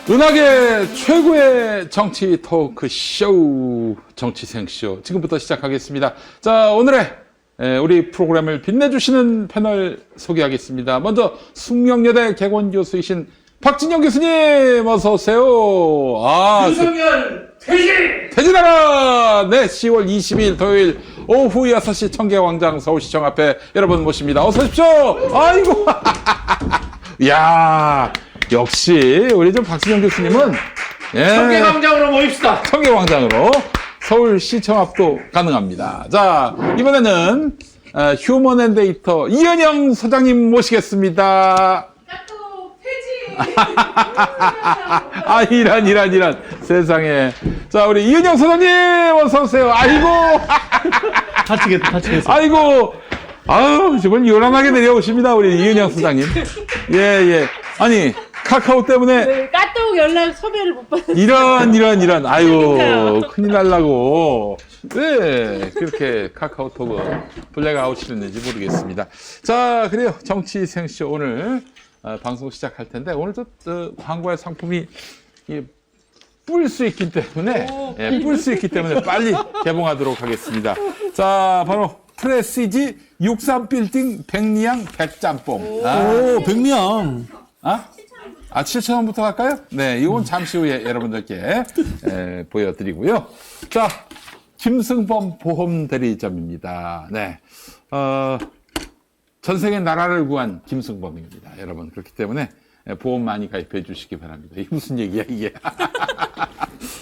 은하계 최고의 정치 토크쇼, 정치생쇼 지금부터 시작하겠습니다. 자, 오늘의 우리 프로그램을 빛내주시는 패널 소개하겠습니다. 먼저 숙명여대 개원교수이신 박진영 교수님 어서 오세요. 윤석열 퇴진! 퇴진하라! 네, 10월 22일 토요일 오후 6시 청계광장 서울시청 앞에 여러분 모십니다. 어서 오십시오. 아이고. 야, 역시 우리 좀 박진영 교수님은 청계광장으로 모입시다. 청계광장으로 서울시청 앞도 가능합니다. 자, 이번에는 휴먼앤데이터 이은영 소장님 모시겠습니다. 까똑 퇴진! 아, 이란 세상에. 자, 우리 이은영 소장님 어서 오세요. 아이고. 다치겠어. 아이고. 아유, 정말 요란하게 내려오십니다. 우리 이은영 소장님. 예. 아니, 카카오 때문에 네, 까똑 연락 섭외를 못 받았어요. 이런. 아이고, 그러니까요. 큰일 날라고. 왜 그렇게 카카오톡을 블랙아웃을 했는지 모르겠습니다. 자, 그래요. 정치생쇼 오늘 방송 시작할 텐데, 오늘도 광고의 상품이 뿔 수 있기 때문에, 뿔 수 있기 때문에 빨리 개봉하도록 하겠습니다. 자, 바로 프레시지 63빌딩 백리향 백짬뽕. 오, 백미양. 7,000원부터 갈까요? 네, 이건 잠시 후에 여러분들께 보여드리고요. 자, 김승범 보험대리점입니다. 네, 전 세계 나라를 구한 김승범입니다. 여러분, 그렇기 때문에 보험 많이 가입해 주시기 바랍니다. 이게 무슨 얘기야, 이게.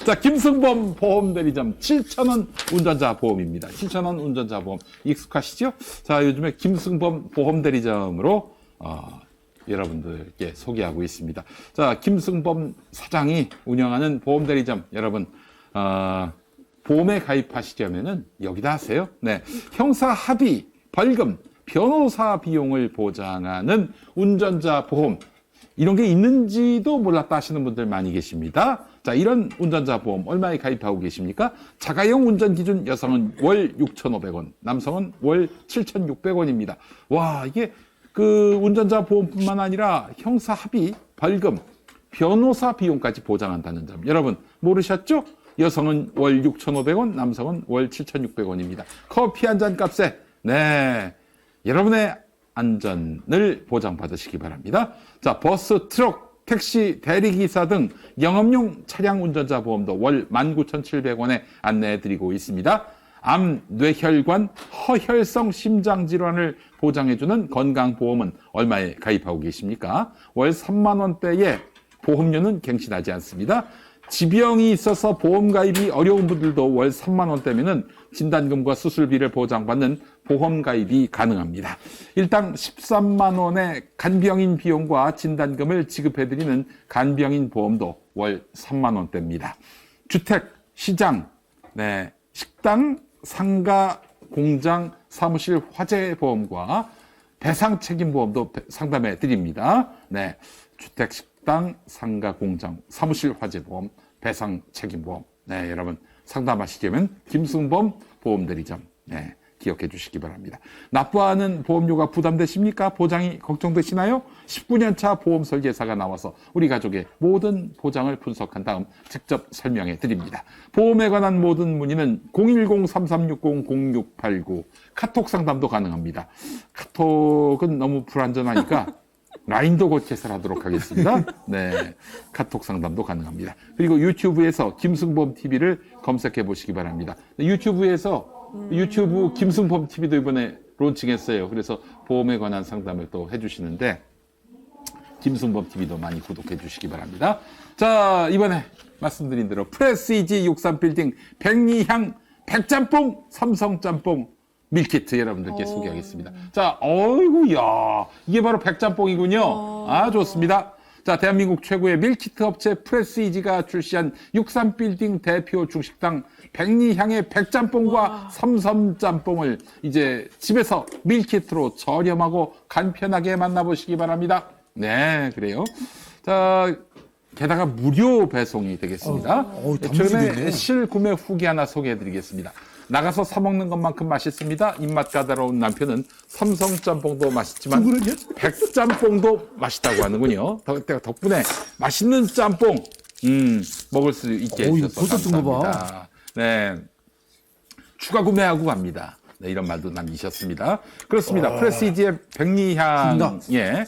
자, 김승범 보험대리점 7,000원 운전자 보험입니다. 7,000원 운전자 보험 익숙하시죠? 자, 요즘에 김승범 보험대리점으로 여러분들께 소개하고 있습니다. 자, 김승범 사장이 운영하는 보험대리점, 여러분, 보험에 가입하시려면은 여기다 하세요. 네. 형사 합의, 벌금, 변호사 비용을 보장하는 운전자 보험. 이런 게 있는지도 몰랐다 하시는 분들 많이 계십니다. 자, 이런 운전자 보험 얼마에 가입하고 계십니까? 자가용 운전 기준 여성은 월 6,500원, 남성은 월 7,600원입니다. 와, 이게 그 운전자 보험뿐만 아니라 형사 합의, 벌금, 변호사 비용까지 보장한다는 점. 여러분 모르셨죠? 여성은 월 6,500원, 남성은 월 7,600원입니다. 커피 한 잔 값에 네, 여러분의 안전을 보장받으시기 바랍니다. 자, 버스, 트럭, 택시, 대리기사 등 영업용 차량 운전자 보험도 월 19,700원에 안내해드리고 있습니다. 암, 뇌혈관, 허혈성 심장질환을 보장해주는 건강보험은 얼마에 가입하고 계십니까? 월 3만 원대의 보험료는 갱신하지 않습니다. 지병이 있어서 보험 가입이 어려운 분들도 월 3만 원대면은 진단금과 수술비를 보장받는 보험 가입이 가능합니다. 일당 13만 원의 간병인 비용과 진단금을 지급해드리는 간병인 보험도 월 3만 원대입니다. 주택, 시장, 네, 식당, 상가, 공장, 사무실 화재 보험과 배상 책임 보험도 상담해 드립니다. 네, 주택, 식당, 상가, 공장, 사무실 화재 보험, 배상 책임 보험. 네, 여러분 상담하시려면 김승범 보험대리점. 네, 기억해 주시기 바랍니다. 납부하는 보험료가 부담되십니까? 보장이 걱정되시나요? 19년 차 보험 설계사가 나와서 우리 가족의 모든 보장을 분석한 다음 직접 설명해 드립니다. 보험에 관한 모든 문의는 010-3360-0689 카톡 상담도 가능합니다. 카톡은 너무 불안전하니까 라인도 곧 개설하도록 하겠습니다. 네, 카톡 상담도 가능합니다. 그리고 유튜브에서 김승범 TV를 검색해 보시기 바랍니다. 유튜브 김승범 TV도 이번에 론칭했어요. 그래서 보험에 관한 상담을 또 해주시는데 김승범 TV도 많이 구독해 주시기 바랍니다. 자, 이번에 말씀드린 대로 프레시지 63빌딩 백리향 백짬뽕 삼성짬뽕 밀키트 여러분들께 소개하겠습니다. 자, 어이구, 야, 이게 바로 백짬뽕이군요. 좋습니다. 자, 대한민국 최고의 밀키트 업체 프레시지가 출시한 63빌딩 대표 중식당 백리향의 백짬뽕과 삼성짬뽕을 이제 집에서 밀키트로 저렴하고 간편하게 만나보시기 바랍니다. 네, 그래요. 자, 게다가 무료 배송이 되겠습니다. 최근에 실구매 후기 하나 소개해드리겠습니다. 나가서 사 먹는 것만큼 맛있습니다. 입맛 까다로운 남편은 삼성짬뽕도 맛있지만 백짬뽕도 맛있다고 하는군요. 덕분에 맛있는 짬뽕 먹을 수 있게 오, 이거 해주셔서 벌써 뜬 거 봐. 감사합니다. 네. 추가 구매하고 갑니다. 네, 이런 말도 남기셨습니다. 그렇습니다. 프레시지의 백리향, 예.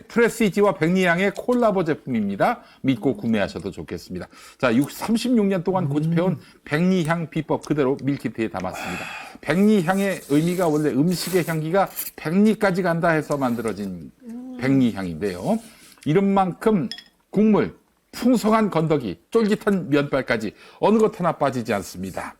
프레시지와 백리향의 콜라보 제품입니다. 믿고 구매하셔도 좋겠습니다. 자, 36년 동안 고집해온 백리향 비법 그대로 밀키트에 담았습니다. 백리향의 의미가 원래 음식의 향기가 백리까지 간다 해서 만들어진 백리향인데요. 이름만큼 국물, 풍성한 건더기, 쫄깃한 면발까지 어느 것 하나 빠지지 않습니다.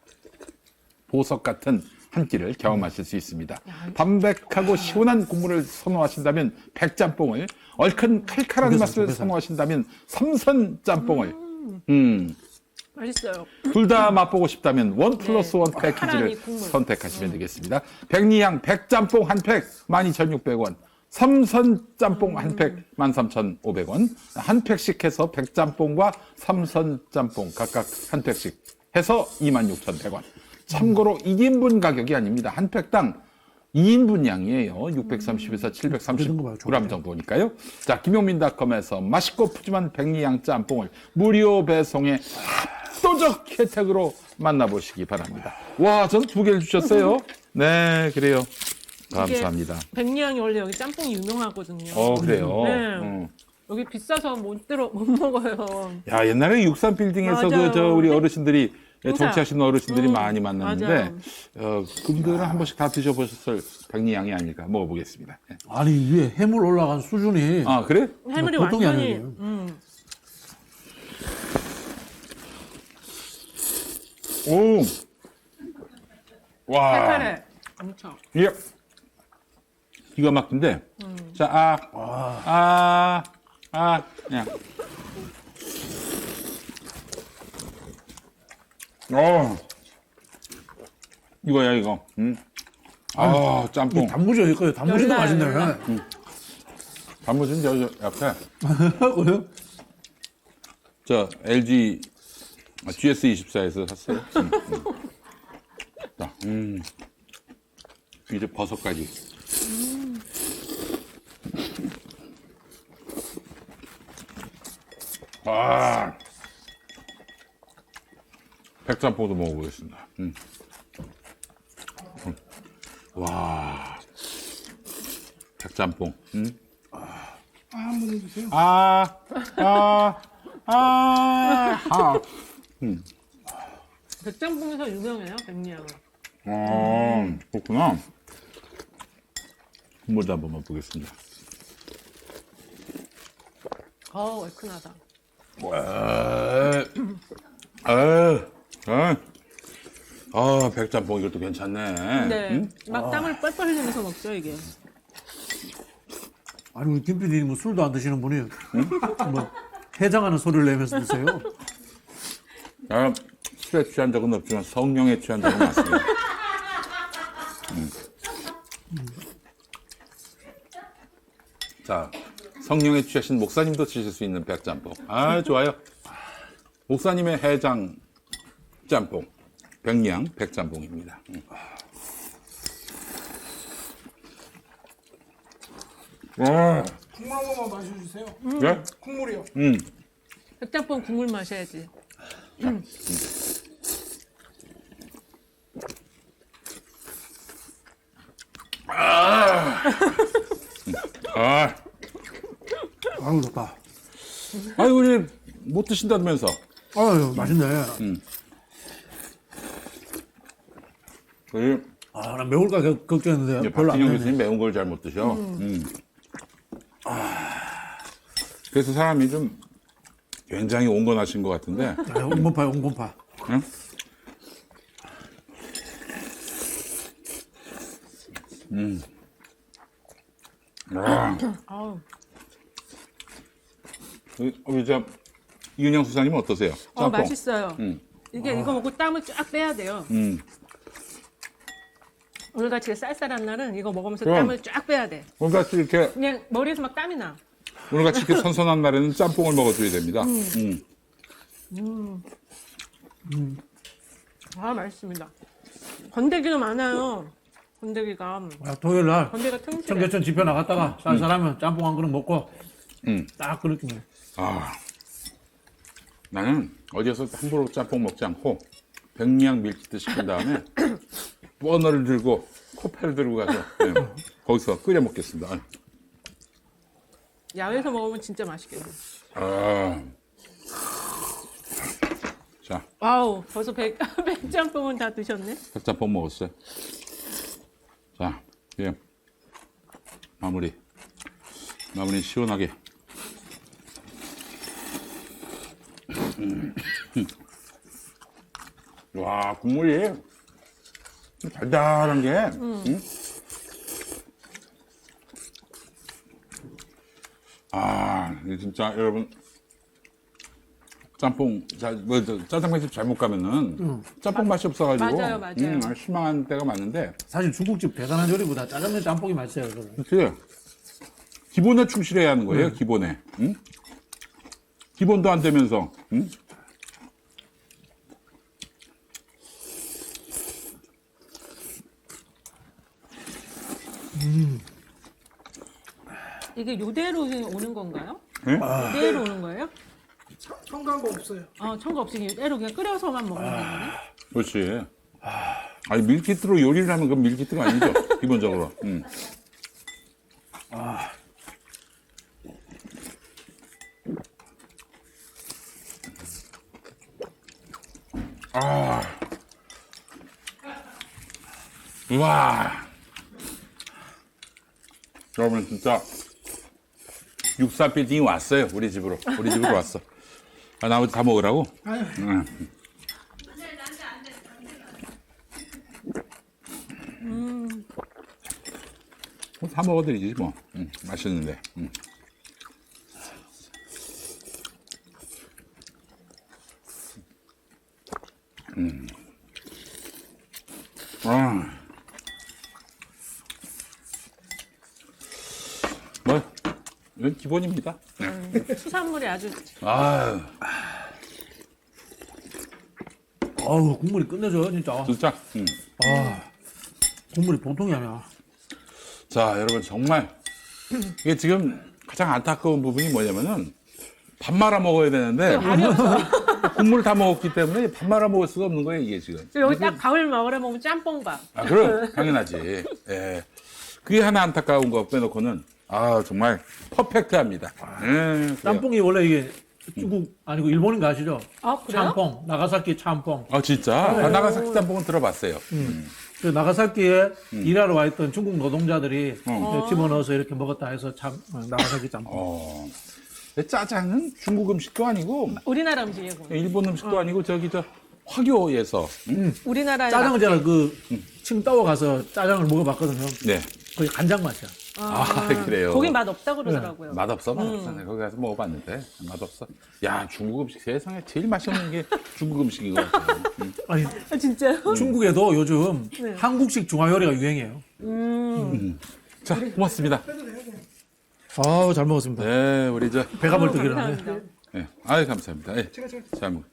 보석 같은 한 끼를 경험하실 수 있습니다. 담백하고 시원한 국물을 선호하신다면 백짬뽕을, 얼큰 칼칼한 맛을 선호하신다면 삼선짬뽕을, 맛있어요. 둘 다 맛보고 싶다면 원 플러스 원 칼칼한 패키지를 이 국물. 선택하시면 되겠습니다. 백리향 백짬뽕 한 팩 12,600원, 삼선짬뽕 한 팩 13,500원, 한 팩씩 해서 백짬뽕과 삼선짬뽕 각각 한 팩씩 해서 26,100원. 참고로 1인분 가격이 아닙니다. 한 팩당 2인분 양이에요. 630에서 730g 정도니까요. 자, 김용민닷컴에서 맛있고 푸짐한 백리향 짬뽕을 무료 배송에 압도적 혜택으로 만나보시기 바랍니다. 와, 전 2개를 주셨어요. 네, 그래요. 감사합니다. 백리향이 원래 여기 짬뽕이 유명하거든요. 그래요. 네. 여기 비싸서 못 먹어요. 야, 옛날에 63빌딩에서 맞아요. 우리 어르신들이 진짜. 정치하시는 어르신들이 많이 만났는데, 맞아요. 그분들은 한 번씩 다 드셔보셨을 백리향이 아닐까 먹어보겠습니다. 네. 아니 위에 해물 올라간 수준이 아, 그래? 해물이 보통이 완전히 아니에요. 오! 와. 칼칼해. 엄청. 예. 기가 막힌데. 자, 그냥. 이거야, 이거. 짬뽕. 단무지 어디 거요? 단무지도 열나요, 맛있네. 열나. 단무지는 저 옆에. 그래요? 저 LG GS24에서 샀어요. 자, 이제 버섯까지. 백짬뽕도 먹어보겠습니다. 와, 백짬뽕. 한번 해주세요. 백짬뽕에서 유명해요, 백리향은. 그렇구나. 국물도 한번 맛보겠습니다. 얼큰하다. 백짬뽕 이것도 괜찮네. 네. 응? 막 땀을 뻘뻘 흘리면서 먹죠, 이게. 아니 우리 김 PD님 뭐 술도 안 드시는 분이 뭐 해장하는 소리를 내면서 드세요? 나 술에 취한 적은 없지만 성령에 취한 적은 많습니다. 자, 성령에 취하신 목사님도 드실 수 있는 백짬뽕. 좋아요. 목사님의 해장 짬뽕. 백리향 백짬뽕입니다. 국물 한 번만 마셔주세요. 예? 국물이요. 백짬뽕 국물 마셔야지. 아유 좋다. 우리 못 드신다면서. 아유 맛있네. 나 매울까 걱정했는데 별로 안 박진영 매네. 교수님 매운 걸 잘 못 드셔. 그래서 사람이 좀 굉장히 온건하신 것 같은데. 온건파야 온건파. 응? 아우. 우리 이은영 수사님은 어떠세요? 짬뽕. 맛있어요. 이거 먹고 땀을 쫙 빼야 돼요. 오늘같이 쌀쌀한 날은 이거 먹으면서 그럼. 땀을 쫙 빼야 돼. 오늘같이 이렇게 그냥 머리에서 막 땀이 나. 오늘같이 이렇게 선선한 날에는 짬뽕을 먹어줘야 됩니다. 맛있습니다. 건더기도 많아요. 건더기가. 토요일 날 건더기가 튼실해. 청계천 집회 나갔다가 쌀쌀하면 짬뽕 한 그릇 먹고 음. 딱 그렇게 먹어. 나는 어디에서 함부로 짬뽕 먹지 않고 백미양 밀키트 시킨 다음에 버너를 들고 코페를 들고 가서 거기서 끓여 먹겠습니다. 야외에서 먹으면 진짜 맛있겠네. 아. 자, 와우, 벌써 백짬뽕은 다 드셨네. 백짬뽕 먹었어요. 자, 예. 마무리 시원하게. 와, 국물이 달달한 게. 아, 이게 진짜 여러분 짬뽕 짜장면집 잘못 가면은 짬뽕 맛이 없어가지고 맞아요. 실망한 때가 많은데. 사실 중국집 대단한 요리보다 짜장면 짬뽕이 맛있어요. 그거는. 그치? 기본에 충실해야 하는 거예요. 기본에. 응? 기본도 안 되면서. 응? 이게 요대로 오는 건가요? 네? 요대로 오는 거예요? 첨가한 거 없어요. 첨가 없이 요대로 그냥 끓여서만 먹는 거네. 그렇지. 아니 밀키트로 요리를 하면 그건 밀키트가 아니죠. 기본적으로. 우와. 여러분 진짜 육사 빌딩이 왔어요. 우리 집으로 왔어. 아, 나머지 다 먹으라고? 응. 다 먹어드리지 뭐. 맛있는데. 뭐 이건 기본입니다. 수산물이 아주 아유, 어우, 국물이 끝내줘요, 진짜. 진짜. 국물이 보통이 아니야. 자, 여러분 정말 이게 지금 가장 안타까운 부분이 뭐냐면은 밥 말아 먹어야 되는데 국물 다 먹었기 때문에 밥 말아 먹을 수가 없는 거예요, 이게 지금. 여기 딱 가을 먹으러 먹으면 짬뽕밥. 아, 그럼 당연하지. 예. 그게 하나 안타까운 거 빼놓고는 정말 퍼펙트합니다. 그래요. 짬뽕이 원래 이게 중국 아니고 일본인 거 아시죠? 아, 그래요? 짬뽕, 나가사키 짬뽕. 진짜? 나가사키 짬뽕은 들어봤어요. 그 나가사키에 일하러 와 있던 중국 노동자들이 어. 집어넣어서 이렇게 먹었다 해서 나가사키 짬뽕. 짜장은 중국 음식도 아니고 우리나라 음식이에요. 일본 음식도 아니고 저 화교에서 우리나라에 짜장은 맞게. 제가 칭따오 가서 짜장을 먹어봤거든요. 네. 거의 간장 맛이야. 그래요. 거긴 맛 없다고 그러더라고요. 맛없어. 네, 거기 가서 먹어봤는데 맛없어. 야, 중국 음식 세상에 제일 맛이 없는 게 중국 음식인 것 같아요. 아니, 아, 진짜요? 중국에도 요즘 네. 한국식 중화요리가 유행이에요. 자, 고맙습니다. 아우, 잘 먹었습니다. 네, 우리 저 배가 벌떡 일어나네. 감사합니다. 네. 아유, 감사합니다. 예. 잘 먹.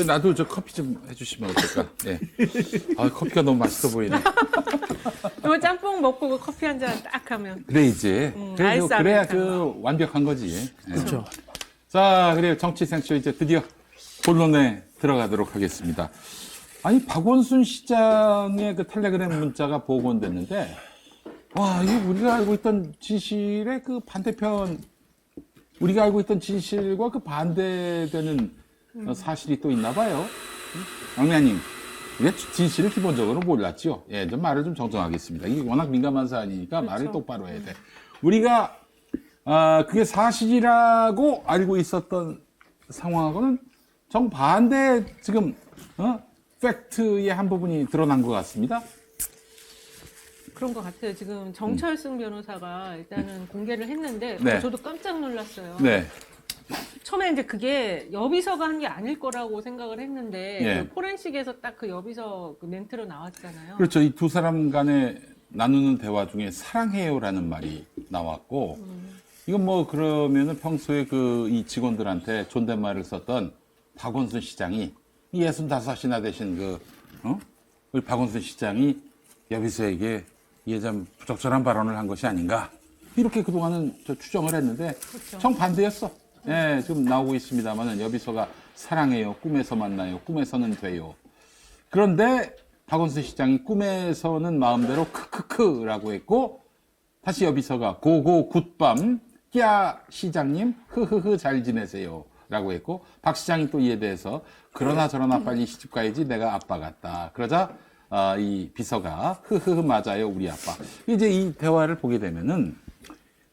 나도 저 커피 좀 해주시면 어떨까? 예. 커피가 너무 맛있어 보이네. 이거 짬뽕 먹고 그 커피 한 잔 딱 하면. 그래야지. 아이스 그래야 아메리카노. 완벽한 거지. 예. 그렇죠. 자, 그래요. 정치생쇼 이제 드디어 본론에 들어가도록 하겠습니다. 아니, 박원순 시장의 그 텔레그램 문자가 복원됐는데, 와, 이게 우리가 알고 있던 진실의 그 반대편, 우리가 알고 있던 진실과 그 반대되는 사실이 또 있나 봐요. 왕래님, 우리가 진실을 기본적으로 몰랐죠. 예, 좀 말을 좀 정정하겠습니다. 이게 워낙 민감한 사안이니까 말을 똑바로 해야 돼. 우리가, 그게 사실이라고 알고 있었던 상황하고는 정반대 지금, 팩트의 한 부분이 드러난 것 같습니다. 그런 것 같아요. 지금 정철승 변호사가 일단은 공개를 했는데 네. 저도 깜짝 놀랐어요. 네. 처음에 이제 그게 여비서가 한 게 아닐 거라고 생각을 했는데 예. 그 포렌식에서 딱 그 여비서 그 멘트로 나왔잖아요. 그렇죠. 이 두 사람 간에 나누는 대화 중에 사랑해요라는 말이 나왔고, 이건 뭐 그러면은 평소에 그 이 직원들한테 존댓말을 썼던 박원순 시장이 65이나 되신 우리 박원순 시장이 여비서에게 이게 좀 부적절한 발언을 한 것이 아닌가. 이렇게 그동안은 저 추정을 했는데 그렇죠. 정반대였어. 예, 지금 나오고 있습니다만은 여비서가 사랑해요, 꿈에서 만나요, 꿈에서는 돼요. 그런데 박원순 시장이 꿈에서는 마음대로 크크크라고 했고 다시 여비서가 고고 굿밤 끼야 시장님 흐흐흐 잘 지내세요 라고 했고 박 시장이 또 이에 대해서 그러나 저러나 빨리 시집 가야지 내가 아빠 같다. 그러자 이 비서가 흐흐흐 맞아요 우리 아빠. 이제 이 대화를 보게 되면은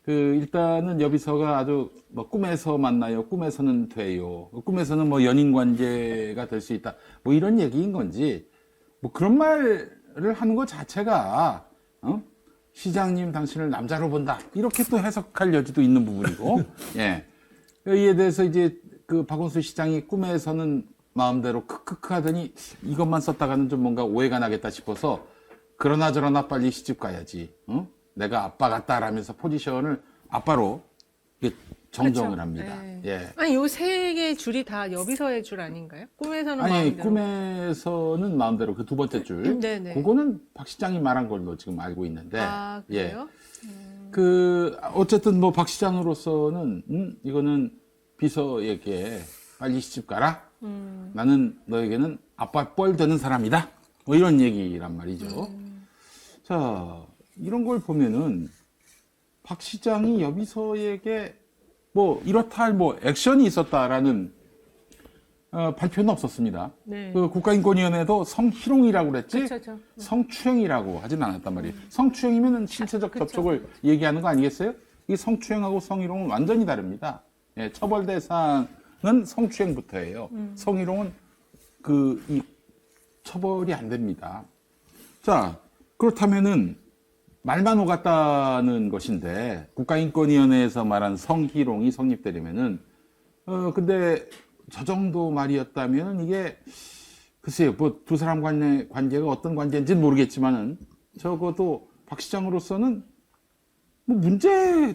일단은 여비서가 아주 뭐 꿈에서 만나요, 꿈에서는 돼요, 꿈에서는 뭐 연인 관계가 될 수 있다, 뭐 이런 얘기인 건지 뭐 그런 말을 하는 것 자체가 시장님 당신을 남자로 본다 이렇게 또 해석할 여지도 있는 부분이고 예 이에 대해서 이제 그 박원순 시장이 꿈에서는 마음대로 크크크 하더니 이것만 썼다가는 좀 뭔가 오해가 나겠다 싶어서 그러나 저러나 빨리 시집 가야지 내가 아빠 같다라면서 포지션을 아빠로 정정을 그렇죠. 합니다. 네. 예. 아니 요 세 개의 줄이 다 여비서의 줄 아닌가요? 꿈에서는 아니 마음대로. 꿈에서는 마음대로 그 두 번째 줄 네네. 그거는 박 시장이 말한 걸로 지금 알고 있는데 아 그래요? 어쨌든 뭐 박 시장으로서는 이거는 비서에게 빨리 시집 가라. 나는 너에게는 아빠 뻘 되는 사람이다. 뭐 이런 얘기란 말이죠. 자, 이런 걸 보면은 박 시장이 여비서에게 뭐 이렇다 할 뭐 액션이 있었다라는 발표는 없었습니다. 네. 그 국가인권위원회도 성희롱이라고 그랬지 그렇죠. 성추행이라고 하진 않았단 말이에요. 성추행이면 신체적 그쵸. 접촉을 얘기하는 거 아니겠어요? 이 성추행하고 성희롱은 완전히 다릅니다. 예, 처벌 대상은 성추행부터예요. 성희롱은 이 처벌이 안 됩니다. 자, 그렇다면은 말만 오갔다는 것인데 국가인권위원회에서 말한 성희롱이 성립되려면은 근데 저 정도 말이었다면 이게 글쎄요, 뭐 두 사람 관계가 어떤 관계인지는 모르겠지만은 적어도 박 시장으로서는 뭐 문제가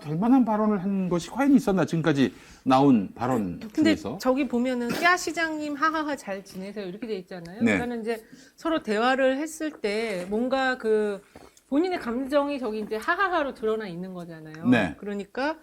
될 만한 발언을 한 것이 과연 있었나 지금까지 나온 발언 근데 중에서. 저기 보면은 끼야 시장님 하하하 잘 지내세요 이렇게 돼 있잖아요. 네. 그러니까는 이제 서로 대화를 했을 때 뭔가 그 본인의 감정이 저기 이제 하하하로 드러나 있는 거잖아요. 네. 그러니까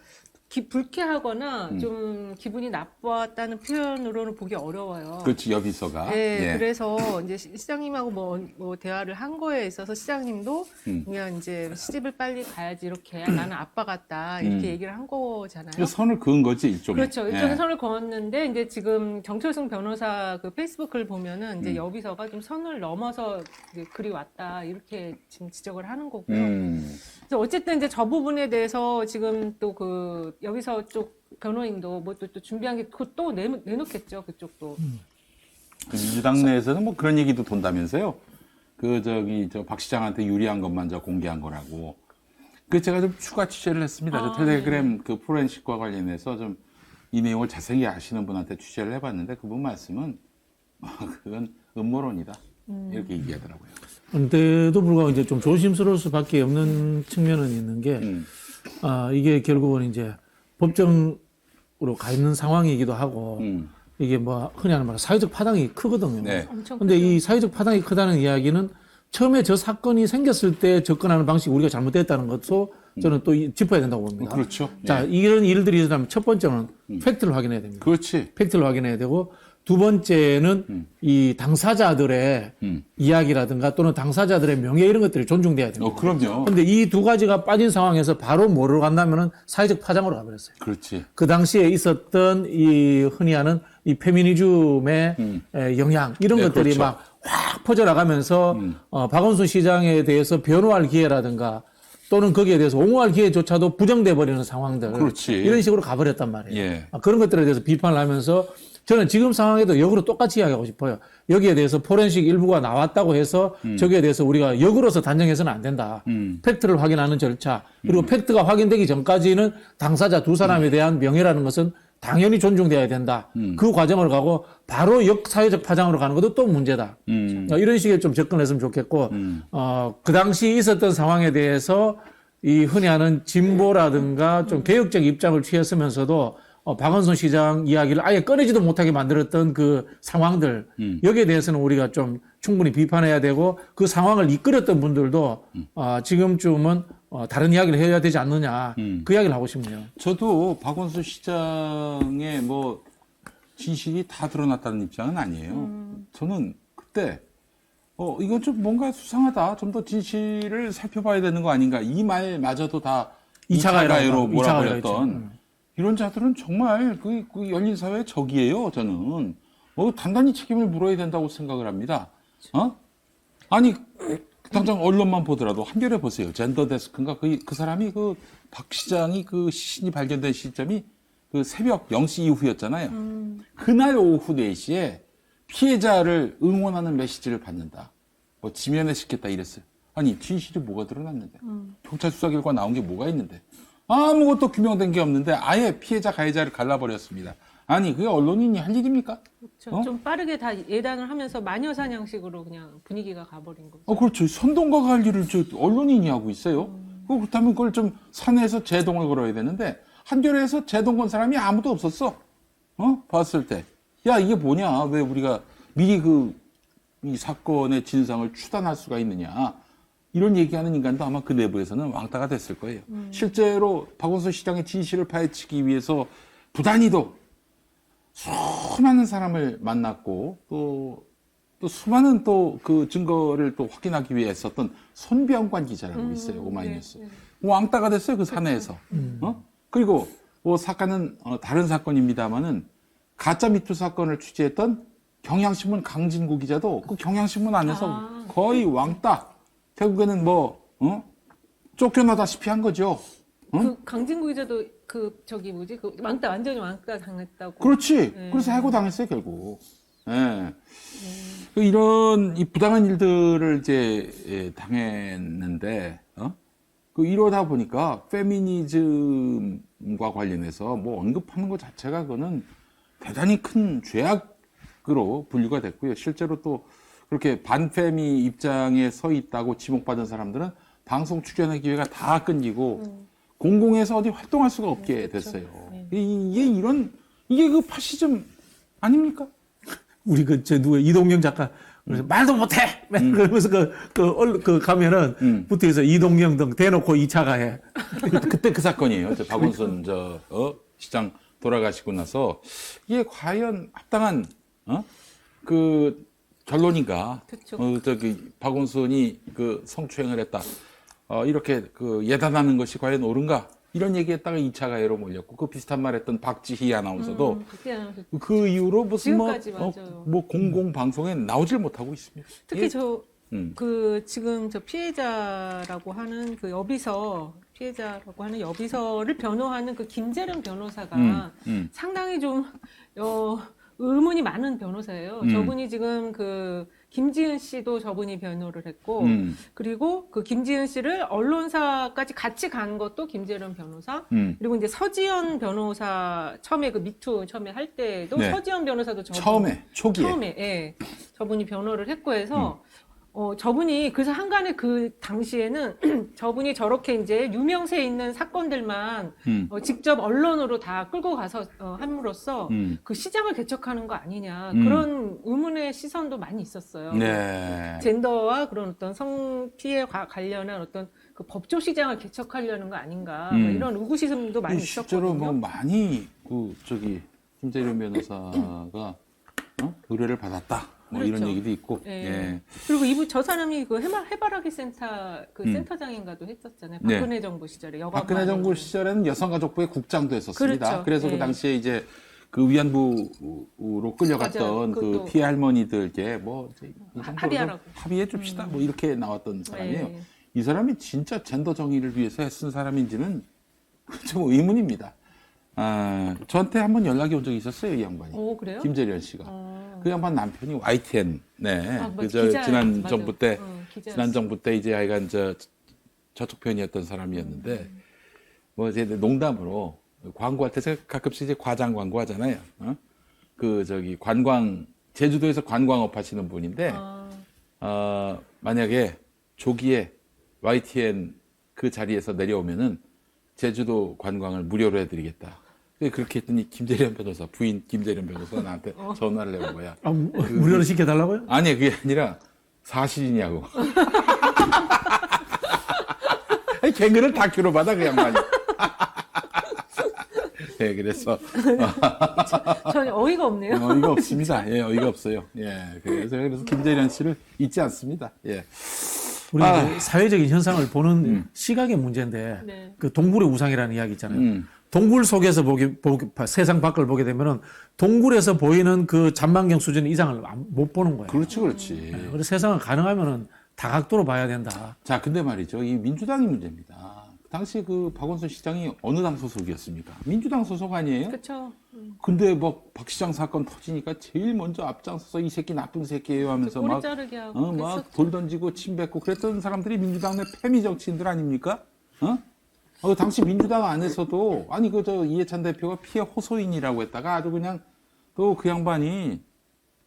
불쾌하거나 좀 기분이 나빴다는 표현으로는 보기 어려워요. 그렇지, 여비서가. 네, 예. 그래서 이제 시장님하고 뭐 대화를 한 거에 있어서 시장님도 그냥 이제 시집을 빨리 가야지 이렇게 나는 아빠 같다 이렇게 얘기를 한 거잖아요. 그 선을 그은 거지 일종의. 그렇죠. 일종의 예. 선을 그었는데 이제 지금 정철승 변호사 그 페이스북을 보면은 이제 여비서가 좀 선을 넘어서 이제 글이 왔다 이렇게 지금 지적을 하는 거고요. 그래서 어쨌든 이제 저 부분에 대해서 지금 또 그 여비서 쪽 변호인도 뭐 또 준비한 게 또 내놓겠죠 그쪽도. 그 민주당 내에서는 뭐 그런 얘기도 돈다면서요. 저 박 시장한테 유리한 것만 저 공개한 거라고. 제가 좀 추가 취재를 했습니다. 저 텔레그램 그 포렌식과 관련해서 좀 이 내용을 자세히 아시는 분한테 취재를 해봤는데 그분 말씀은 그건 음모론이다. 이렇게 얘기하더라고요. 그런데도 불구하고 이제 좀 조심스러울 수밖에 없는 측면은 있는 게, 이게 결국은 이제 법정으로 가 있는 상황이기도 하고, 이게 뭐 흔히 하는 말 사회적 파장이 크거든요. 네. 엄청 근데 크죠. 이 사회적 파장이 크다는 이야기는 처음에 저 사건이 생겼을 때 접근하는 방식이 우리가 잘못됐다는 것도 저는 또 짚어야 된다고 봅니다. 그렇죠. 자, 예. 이런 일들이 있으면 첫 번째는 팩트를 확인해야 됩니다. 그렇지. 팩트를 확인해야 되고, 두 번째는 이 당사자들의 이야기라든가 또는 당사자들의 명예 이런 것들이 존중돼야 됩니다. 그럼요. 근데 이 두 가지가 빠진 상황에서 바로 뭐로 간다면은 사회적 파장으로 가버렸어요. 그렇지. 그 당시에 있었던 이 흔히 하는 이 페미니즘의 영향 이런 네, 것들이 그렇죠. 막 확 퍼져나가면서 박원순 시장에 대해서 변호할 기회라든가 또는 거기에 대해서 옹호할 기회조차도 부정돼 버리는 상황들 그렇지. 이런 식으로 가버렸단 말이에요. 예. 그런 것들에 대해서 비판을 하면서 저는 지금 상황에도 역으로 똑같이 이야기하고 싶어요. 여기에 대해서 포렌식 일부가 나왔다고 해서 저기에 대해서 우리가 역으로서 단정해서는 안 된다. 팩트를 확인하는 절차 그리고 팩트가 확인되기 전까지는 당사자 두 사람에 대한 명예라는 것은 당연히 존중돼야 된다. 그 과정을 가고 바로 역사회적 파장으로 가는 것도 또 문제다. 이런 식의 좀 접근했으면 좋겠고 그 당시 있었던 상황에 대해서 이 흔히 하는 진보라든가 좀 개혁적 입장을 취했으면서도 박원순 시장 이야기를 아예 꺼내지도 못하게 만들었던 그 상황들 여기에 대해서는 우리가 좀 충분히 비판해야 되고 그 상황을 이끌었던 분들도 지금쯤은 다른 이야기를 해야 되지 않느냐. 그 이야기를 하고 싶네요. 저도 박원순 시장의 뭐 진실이 다 드러났다는 입장은 아니에요. 저는 그때 이건 좀 뭔가 수상하다. 좀 더 진실을 살펴봐야 되는 거 아닌가. 이 말마저도 다 2차 가해로 몰아버렸던 이런 자들은 정말 그 열린 사회의 적이에요. 저는 단단히 책임을 물어야 된다고 생각을 합니다. 아니 당장 언론만 보더라도 한겨레 보세요. 젠더 데스크인가 그 사람이 박 시장이 그 시신이 발견된 시점이 그 새벽 0시 이후였잖아요. 그날 오후 4시에 피해자를 응원하는 메시지를 받는다. 지면에 싣겠다 이랬어요. 아니 진실이 뭐가 드러났는데 경찰 수사 결과 나온 게 뭐가 있는데 아무것도 규명된 게 없는데 아예 피해자 가해자를 갈라버렸습니다. 아니 그게 언론인이 할 일입니까? 그렇죠. 좀 빠르게 다 예단을 하면서 마녀사냥식으로 그냥 분위기가 가버린 거죠. 그렇죠. 선동가가 할 일을 언론인이 하고 있어요. 그렇다면 그걸 좀 사내에서 제동을 걸어야 되는데 한겨레에서 제동 건 사람이 아무도 없었어. 봤을 때. 야 이게 뭐냐. 왜 우리가 미리 이 사건의 진상을 추단할 수가 있느냐. 이런 얘기하는 인간도 아마 그 내부에서는 왕따가 됐을 거예요. 실제로 박원순 시장의 진실을 파헤치기 위해서 부단히도 수많은 사람을 만났고 또 수많은 또 그 증거를 또 확인하기 위해 했었던 손병관 기자라고 있어요. 오마이뉴스. 네. 왕따가 됐어요. 그 사내에서. 그리고 사건은 다른 사건입니다만은 가짜 미투 사건을 취재했던 경향신문 강진구 기자도 그 경향신문 안에서 거의 왕따. 결국에는 쫓겨나다시피 한 거죠. 그 강진구 기자도 왕따 완전히 왕따 당했다고. 그렇지. 그래서 해고당했어요 결국. 예. 이런 이 부당한 일들을 이제 당했는데 이러다 보니까 페미니즘과 관련해서 언급하는 것 자체가 그거는 대단히 큰 죄악으로 분류가 됐고요. 실제로 또 그렇게 반페미 입장에 서 있다고 지목받은 사람들은 방송 출연의 기회가 다 끊기고 공공에서 어디 활동할 수가 없게 됐어요. 이게 그 파시즘 아닙니까? 우리 이동영 작가 그래서 말도 못해. 그러면서 가면은 붙어서 이동영 등 대놓고 2차 가해. 그때 그 사건이에요. 박원순 시장 돌아가시고 나서 이게 과연 합당한 그 결론인가? 그쵸. 박원순이 성추행을 했다. 이렇게 예단하는 것이 과연 옳은가? 이런 얘기했다가 2차 가해로 몰렸고 그 비슷한 말 했던 박지희 아나운서도 그 이후로 무슨 공공 방송에 나오질 못하고 있습니다. 특히 지금 피해자라고 하는 피해자라고 하는 여비서를 변호하는 그 김재련 변호사가 상당히 좀 의문이 많은 변호사예요. 저분이 지금 김지은 씨도 저분이 변호를 했고, 그리고 그 김지은 씨를 언론사까지 같이 간 것도 김재련 변호사, 그리고 이제 서지연 변호사 처음에 미투 처음에 할 때도 서지연 변호사도 처음에 저분이 변호를 했고 해서 저분이 그래서 한간에 그 당시에는 저분이 저렇게 이제 유명세 있는 사건들만 직접 언론으로 다 끌고 가서 함으로써 그 시장을 개척하는 거 아니냐 그런 의문의 시선도 많이 있었어요. 네. 젠더와 그런 어떤 성피해 관련한 어떤 그 법조 시장을 개척하려는 거 아닌가 이런 의구심도 많이 있었거든요. 실제로 많이 김재련 변호사가 의뢰를 받았다. 그렇죠. 이런 얘기도 있고. 예. 그리고 저 사람이 해바라기 센터 센터장인가도 했었잖아요. 박근혜 정부 시절에 박근혜 정부 시절에는 여성가족부의 국장도 했었습니다. 그렇죠. 그래서 그 당시에 이제 그 위안부로 끌려갔던 그 피해 할머니들께 합의해 줍시다. 이렇게 나왔던 사람이에요. 이 사람이 진짜 젠더 정의를 위해서 애쓴 사람인지는 좀 의문입니다. 저한테 한번 연락이 온 적이 있었어요, 이 양반이. 그래요? 김재련 씨가. 그 양반 남편이 YTN, 지난 정부 때 이제 하여간 저쪽 편이었던 사람이었는데, 이제 농담으로 광고할 때 제가 가끔씩 이제 과장 광고 하잖아요. 제주도에서 관광업 하시는 분인데, 만약에 조기에 YTN 그 자리에서 내려오면은 제주도 관광을 무료로 해드리겠다. 그렇게 했더니 김재련 변호사, 부인 김재련 변호사가 나한테 전화를 해온 거야. 무료로 시켜달라고요? 아니, 그게 아니라 사실이냐고. 개그를 다큐로 받아 그 양반이. 네, 그래서 전혀 어이가 없네요. 어이가 없습니다. 예, 어이가 없어요. 예, 그래서 김재련 씨를 잊지 않습니다. 예. 우리 이제 사회적인 현상을 보는 시각의 문제인데 네. 그 동굴의 우상이라는 이야기 있잖아요. 동굴 속에서 세상 밖을 보게 되면은 동굴에서 보이는 그 잔망경 수준 이상을 못 보는 거예요. 그렇지. 그래서 세상은 가능하면은 다각도로 봐야 된다. 자, 근데 말이죠. 이 민주당이 문제입니다. 당시 그 박원순 시장이 어느 당 소속이었습니까? 민주당 소속 아니에요? 그렇죠. 근데 뭐 박 시장 사건 터지니까 제일 먼저 앞장서서 이 새끼 나쁜 새끼예요 하면서 꼬리 막 자르게 하고 막 그랬었죠. 돌 던지고 침 뱉고 그랬던 사람들이 민주당 내 패미 정치인들 아닙니까? 당시 민주당 안에서도 아니 이해찬 대표가 피해 호소인이라고 했다가 아주 그냥 또 그 양반이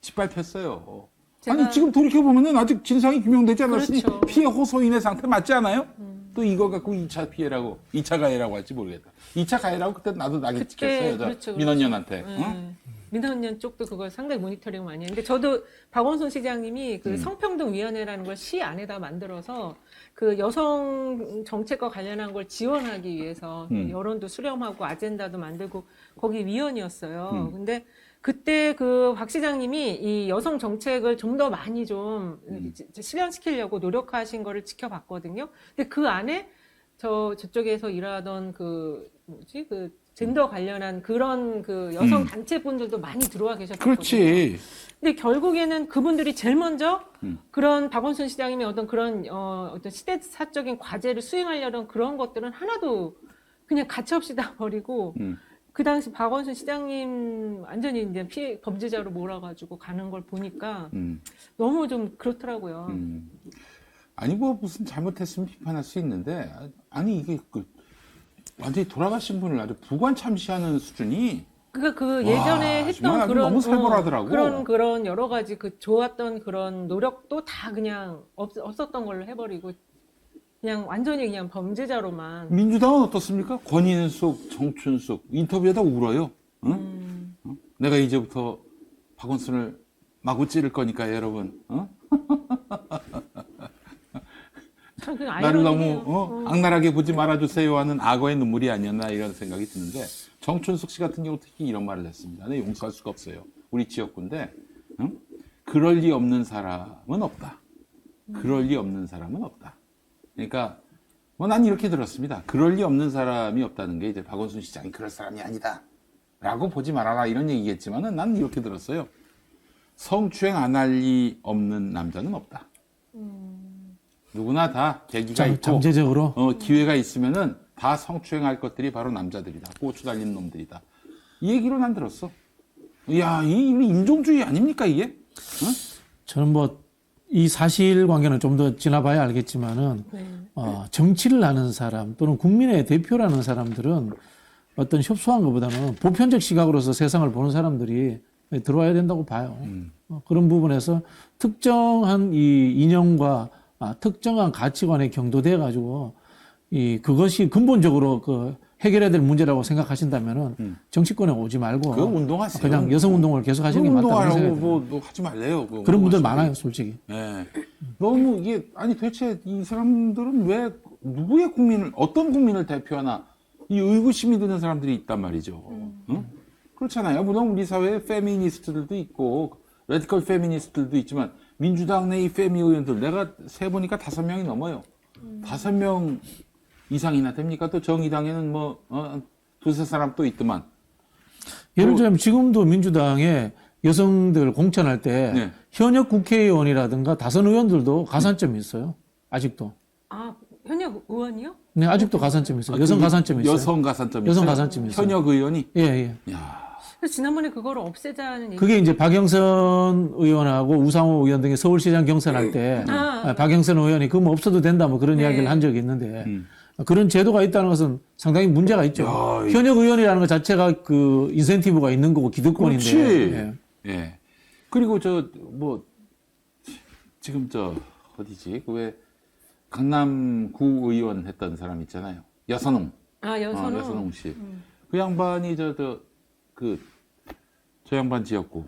짓밟혔어요. 아니 지금 돌이켜 보면은 아직 진상이 규명되지 않았으니 그렇죠. 피해 호소인의 상태 맞지 않아요? 또 이거 갖고 2차 피해라고 2차 가해라고 할지 모르겠다. 2차 가해라고 그때 나도 나게 찍혔어요. 그렇죠. 민원연한테. 네. 민원연 쪽도 그걸 상당히 모니터링 많이 했는데 저도 박원순 시장님이 그 성평등위원회라는 걸 시 안에다 만들어서 그 여성 정책과 관련한 걸 지원하기 위해서 여론도 수렴하고 아젠다도 만들고 거기 위원이었어요. 근데 그때 그 박 시장님이 이 여성 정책을 좀 더 많이 좀 실현시키려고 노력하신 거를 지켜봤거든요. 근데 그 안에 저쪽에서 일하던 그 젠더 관련한 그런 그 여성 단체분들도 많이 들어와 계셨거든요. 그렇지. 근데 결국에는 그분들이 제일 먼저 그런 박원순 시장님이 어떤 그런 어떤 시대사적인 과제를 수행하려던 그런 것들은 하나도 그냥 가차없이 다 버리고 그 당시 박원순 시장님 완전히 이제 피해 범죄자로 몰아가지고 가는 걸 보니까 너무 좀 그렇더라고요. 아니 뭐 무슨 잘못했으면 비판할 수 있는데 아니 이게 완전히 돌아가신 분을 아주 부관참시하는 수준이 그러니까 그 예전에 와, 했던 정말 아주 그런 너무 살벌하더라고. 그런 여러 가지 그 좋았던 그런 노력도 다 그냥 없었던 걸로 해버리고 그냥 완전히 그냥 범죄자로만. 민주당은 어떻습니까? 권인숙, 정춘숙 인터뷰에다 울어요. 응? 내가 이제부터 박원순을 마구 찌를 거니까 여러분. 참 그냥 나를 아이러니해요. 너무 악랄하게 보지 말아주세요 하는 악어의 눈물이 아니었나 이런 생각이 드는데 정춘숙 씨 같은 경우 특히 이런 말을 했습니다. 내 용서할 수가 없어요. 우리 지역구인데 그럴 리 없는 사람은 없다. 그럴 리 없는 사람은 없다. 그러니까 뭐 난 이렇게 들었습니다. 그럴 리 없는 사람이 없다는 게 이제 박원순 시장이 그럴 사람이 아니다. 라고 보지 말아라 이런 얘기겠지만은 난 이렇게 들었어요. 성추행 안 할 리 없는 남자는 없다. 누구나 다 계기가 있고 잠재적으로 기회가 있으면은 다 성추행할 것들이 바로 남자들이다. 고추 달린 놈들이다. 이 얘기로 난 들었어. 이야, 이 인종주의 아닙니까 이게? 저는 뭐 이 사실관계는 좀 더 지나봐야 알겠지만은 정치를 하는 사람 또는 국민의 대표라는 사람들은 어떤 협소한 것보다는 보편적 시각으로서 세상을 보는 사람들이 들어와야 된다고 봐요. 그런 부분에서 특정한 이 이념과 특정한 가치관에 경도돼 가지고 그것이 근본적으로 해결해야 될 문제라고 생각하신다면은 정치권에 오지 말고 그 운동하세요. 그냥 여성 운동을 계속 하시는 게 맞다고 운동하라고 생각해요. 뭐 하지 말래요. 그런 분들 많아요, 솔직히. 네. 너무 이게 아니 도대체 이 사람들은 왜 누구의 국민을 어떤 국민을 대표하나 이 의구심이 드는 사람들이 있단 말이죠. 응? 그렇잖아요. 물론 우리 사회에 페미니스트들도 있고 레디컬 페미니스트들도 있지만 민주당 내 이 페미 의원들 내가 세 보니까 5명이 넘어요. 5명 이상이나 됩니까? 또 정의당에는 뭐 두세 사람 또 있더만. 예를 들면 지금도 민주당에 여성들 공천할 때 네. 현역 국회의원이라든가 다선 의원들도 가산점이 있어요. 아직도. 현역 의원이요? 네, 아직도 가산점이 있어요. 여성 가산점이 있어요. 여성 가산점이 여성 있어요? 가산점이 있어요. 현역 의원이? 예, 예. 야. 그래서 지난번에 그거를 없애자는 얘기. 그게 이제 박영선 의원하고 우상호 의원 등이 서울시장 경선할 때 박영선 의원이 그거 뭐 없어도 된다 뭐 그런 이야기를 한 적이 있는데 그런 제도가 있다는 것은 상당히 문제가 있죠. 현역 의원이라는 것 자체가 그 인센티브가 있는 거고 기득권인데. 그렇지. 예. 예. 그리고 지금 어디지? 그 왜 강남구 의원 했던 사람 있잖아요. 여선홍. 여선홍. 여선홍 씨. 그 양반이 저 양반 지었고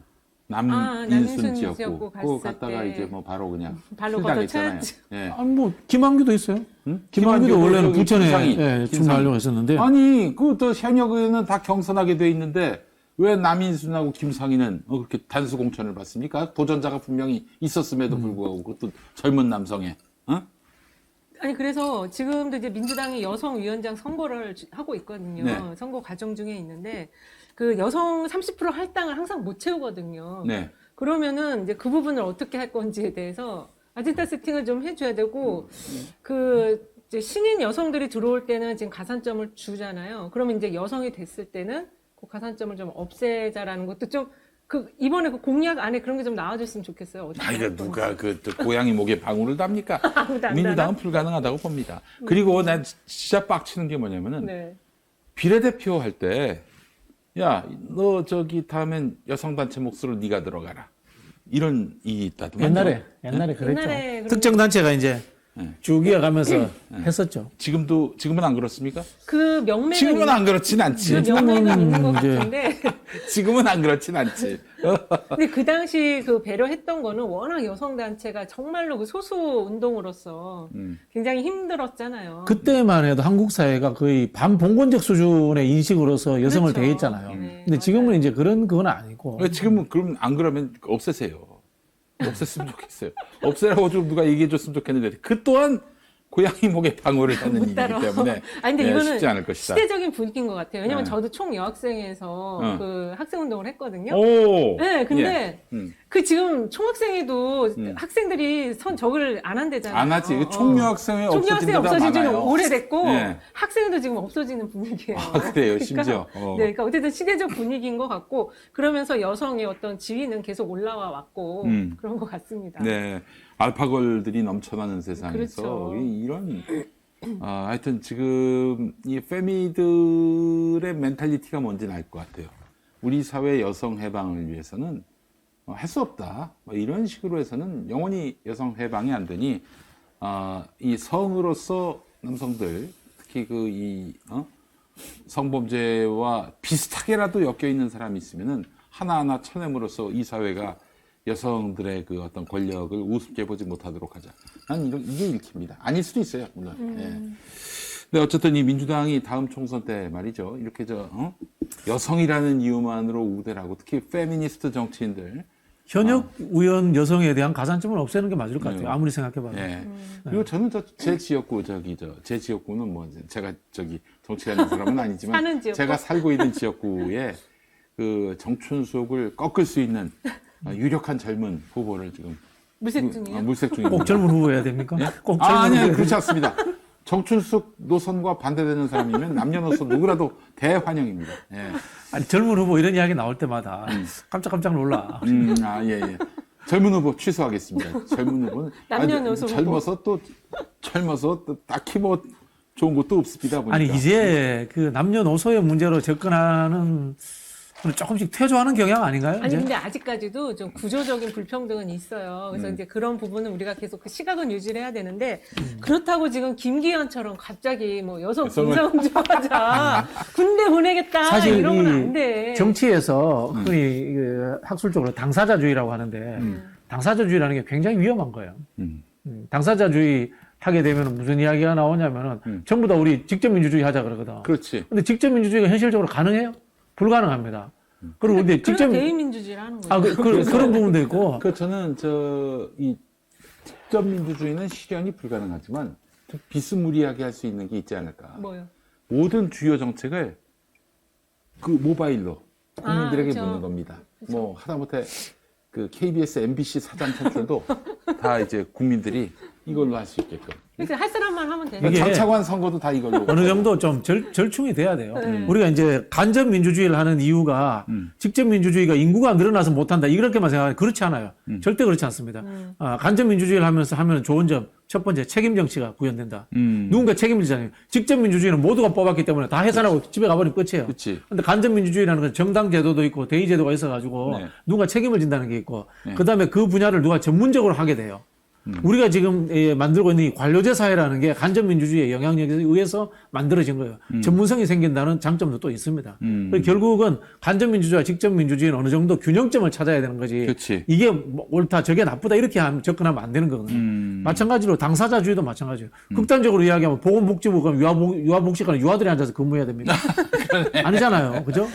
남인순 남인순 지역구. 지역구 그거 갔을 갔다가 때 이제 뭐 바로 그냥 발로 실당했잖아요. 걷어차였죠. 예. 아니 뭐 김한규도 있어요. 응? 김한규도 원래는 저기 부천에 김상희, 예, 김상희. 출마하려고 했었는데 아니, 그또 현역에는 다 경선하게 돼 있는데 왜 남인순하고 김상희는 그렇게 단수 공천을 받습니까? 도전자가 분명히 있었음에도 불구하고 그것도 젊은 남성에. 어? 아니 그래서 지금도 이제 민주당이 여성 위원장 선거를 하고 있거든요. 네. 선거 과정 중에 있는데 그 여성 30% 할당을 항상 못 채우거든요. 네. 그러면은 이제 그 부분을 어떻게 할 건지에 대해서 아젠다 세팅을 좀 해줘야 되고 그 이제 신인 여성들이 들어올 때는 지금 가산점을 주잖아요. 그러면 이제 여성이 됐을 때는 그 가산점을 좀 없애자라는 것도 좀 그 이번에 그 공약 안에 그런 게 좀 나와줬으면 좋겠어요. 어떻게 아, 이거 할 누가 또 고양이 목에 방울을 답니까? 아무도 안 민주당은 불가능하다고 봅니다. 그리고 난 진짜 빡치는 게 뭐냐면은 네. 비례대표 할 때, 야, 너 저기 다음엔 여성단체 몫으로 네가 들어가라. 이런 일이 있다더만. 옛날에 그랬죠. 옛날에 그런 특정 단체가 이제 네. 쭉 이어가면서 했었죠. 지금은 안 그렇습니까? 그 명맥은 지금은 안 그렇진 않지. 명맥은 있는 것 이제- 같은데 지금은 안 그렇진 않지. 근데 그 당시 그 배려했던 거는 워낙 여성 단체가 정말로 그 소수 운동으로서 굉장히 힘들었잖아요. 그때만 해도 한국 사회가 거의 반봉건적 수준의 인식으로서 여성을 그렇죠. 대했잖아요. 네, 근데 지금은 맞아요. 이제 그건 아니고. 지금은 그럼 안 그러면 없애세요. 없앴으면 좋겠어요. 없애라고 좀 누가 얘기해 줬으면 좋겠는데 그 또한 고양이 목에 방울을 하는 일이기 따라. 때문에 아니 근데 예, 이거는 쉽지 않을 것이다. 시대적인 분위기인 것 같아요. 왜냐면 네. 저도 총 여학생에서 어. 그 학생 운동을 했거든요. 오. 네, 근데 예. 그 지금 총학생회도 학생들이 저걸 안 한대잖아요. 안 하지. 총여학생회 총여학생 없어진 데가 없어진 지는 많아요. 오래됐고 예. 학생회도 지금 없어지는 분위기예요. 아, 그래요, 심지어. 네, 그러니까 어쨌든 시대적 분위기인 것 같고 그러면서 여성의 어떤 지위는 계속 올라와 왔고 그런 것 같습니다. 네. 알파걸들이 넘쳐나는 세상에서 그렇죠. 이런 하여튼 지금 이 페미들의 멘탈리티가 뭔지는 알 것 같아요. 우리 사회 여성 해방을 위해서는 할 수 없다. 뭐 이런 식으로 해서는 영원히 여성 해방이 안 되니 이 성으로서 남성들 특히 성범죄와 비슷하게라도 엮여 있는 사람이 있으면은 하나하나 쳐냄으로써 이 사회가 여성들의 그 어떤 권력을 우습게 보지 못하도록 하자. 난 이게 읽힙니다. 아닐 수도 있어요, 물론. 예. 근데 어쨌든 이 민주당이 다음 총선 때 말이죠. 이렇게 여성이라는 이유만으로 우대를 하고 특히 페미니스트 정치인들. 현역 의원 여성에 대한 가산점을 없애는 게 맞을 것 같아요. 네. 아무리 생각해봐도. 예. 그리고 저는 제 지역구, 제 지역구는 뭐, 제가 정치하는 사람은 아니지만, 사는 지역구? 제가 살고 있는 지역구에 그 정춘숙을 꺾을 수 있는 유력한 젊은 후보를 지금. 물색 중이에요. 물색 중입니다. 꼭 젊은 후보여야 됩니까? 꼭 젊은 아니요, 후보여야 그렇지 않습니다. 정춘숙 노선과 반대되는 사람이면 남녀노소 누구라도 대환영입니다. 예. 아니, 젊은 후보 이런 이야기 나올 때마다 깜짝깜짝 놀라. 예. 젊은 후보 취소하겠습니다. 젊은 후보는 남녀노소 후보. 젊어서 또 딱히 뭐 좋은 것도 없습니다. 보니까. 아니, 이제 그 남녀노소의 문제로 접근하는 조금씩 퇴조하는 경향 아닌가요? 아니 이제? 근데 아직까지도 좀 구조적인 불평등은 있어요. 그래서 이제 그런 부분은 우리가 계속 그 시각은 유지를 해야 되는데 그렇다고 지금 김기현처럼 갑자기 뭐 여성 군사운동하자 군대 보내겠다 사실 이런 건 이 안 돼. 정치에서 흔히 그 학술적으로 당사자주의라고 하는데 당사자주의라는 게 굉장히 위험한 거예요. 당사자주의 하게 되면 무슨 이야기가 나오냐면은 전부 다 우리 직접민주주의 하자 그러거든. 그렇지. 근데 직접민주주의가 현실적으로 가능해요? 불가능합니다. 그리고 근데 그래서 대의민주주의를 하는 거죠. 그런 부분도 있고. 저는 이 직접 민주주의는 실현이 불가능하지만 좀 비스무리하게 할 수 있는 게 있지 않을까. 뭐요? 모든 주요 정책을 그 모바일로 국민들에게 그쵸. 묻는 겁니다. 뭐 하다못해 그 KBS, MBC 사전 선출도 다 이제 국민들이 이걸로 할 수 있게끔. 그래서 할 사람만 하면 되는 이게 장차관 선거도 다 이걸로. 어느 정도 좀 절충이 돼야 돼요. 우리가 이제 간접 민주주의를 하는 이유가 직접 민주주의가 인구가 늘어나서 못한다 이렇게만 생각하면 그렇지 않아요. 절대 그렇지 않습니다. 간접 민주주의를 하면 좋은 점 첫 번째 책임 정치가 구현된다. 누군가 책임을 지잖아요. 직접 민주주의는 모두가 뽑았기 때문에 다 해산하고 집에 가버리면 끝이에요. 그치. 근데 간접 민주주의라는 건 정당 제도도 있고 대의 제도가 있어가지고 네. 누가 책임을 진다는 게 있고 그다음에 그 분야를 누가 전문적으로 하게 돼요. 우리가 지금 만들고 있는 이 관료제 사회라는 게 간접민주주의의 영향력에 의해서 만들어진 거예요. 전문성이 생긴다는 장점도 또 있습니다. 그래서 결국은 간접민주주의와 직접민주주의는 어느 정도 균형점을 찾아야 되는 거지. 그렇지. 이게 뭐 옳다, 저게 나쁘다 이렇게 접근하면 안 되는 거거든요. 마찬가지로 당사자주의도 마찬가지예요. 극단적으로 이야기하면 보건복지부 그럼 유아복지관에 유아들이 앉아서 근무해야 됩니까? 아니잖아요. 그죠?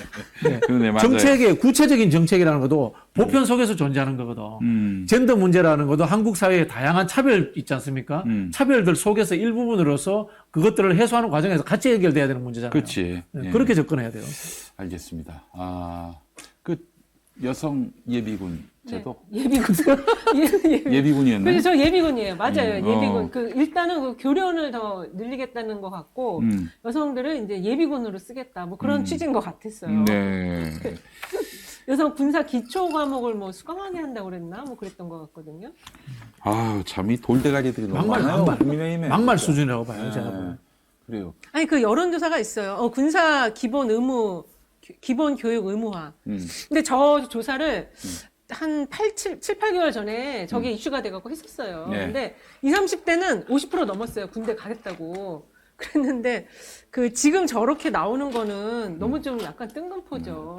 네. 그러네, 맞아요. 정책의 구체적인 정책이라는 것도 보편 속에서 존재하는 거거든. 젠더 문제라는 것도 한국 사회에 다양한 차별 있지 않습니까? 차별들 속에서 일부분으로서 그것들을 해소하는 과정에서 같이 해결돼야 되는 문제잖아요. 그렇지. 네, 예. 그렇게 접근해야 돼요. 알겠습니다. 그 여성 예비군 제도? 예비군. 예비군이었나요? 그래서 저 예비군이에요. 맞아요. 음, 예비군. 일단은 그 교련을 더 늘리겠다는 것 같고, 음. 여성들을 이제 예비군으로 쓰겠다. 뭐 그런 취지인 것 같았어요. 네. 여성 군사 기초 과목을 뭐 수강하게 한다고 그랬나? 뭐 그랬던 것 같거든요. 아유, 참, 이 돌대가리들이 너무 막말, 많아요. 막말. 국민의힘에. 막말 진짜. 수준이라고 봐요, 제가 네. 보면. 그래요. 아니, 그 여론조사가 있어요. 군사 기본 의무, 기본 교육 의무화. 근데 저 조사를 한 7, 8개월 전에 저게 이슈가 돼갖고 했었어요. 네. 근데 20, 30대는 50% 넘었어요. 군대 가겠다고. 그랬는데, 지금 저렇게 나오는 거는 너무 좀 약간 뜬금포죠.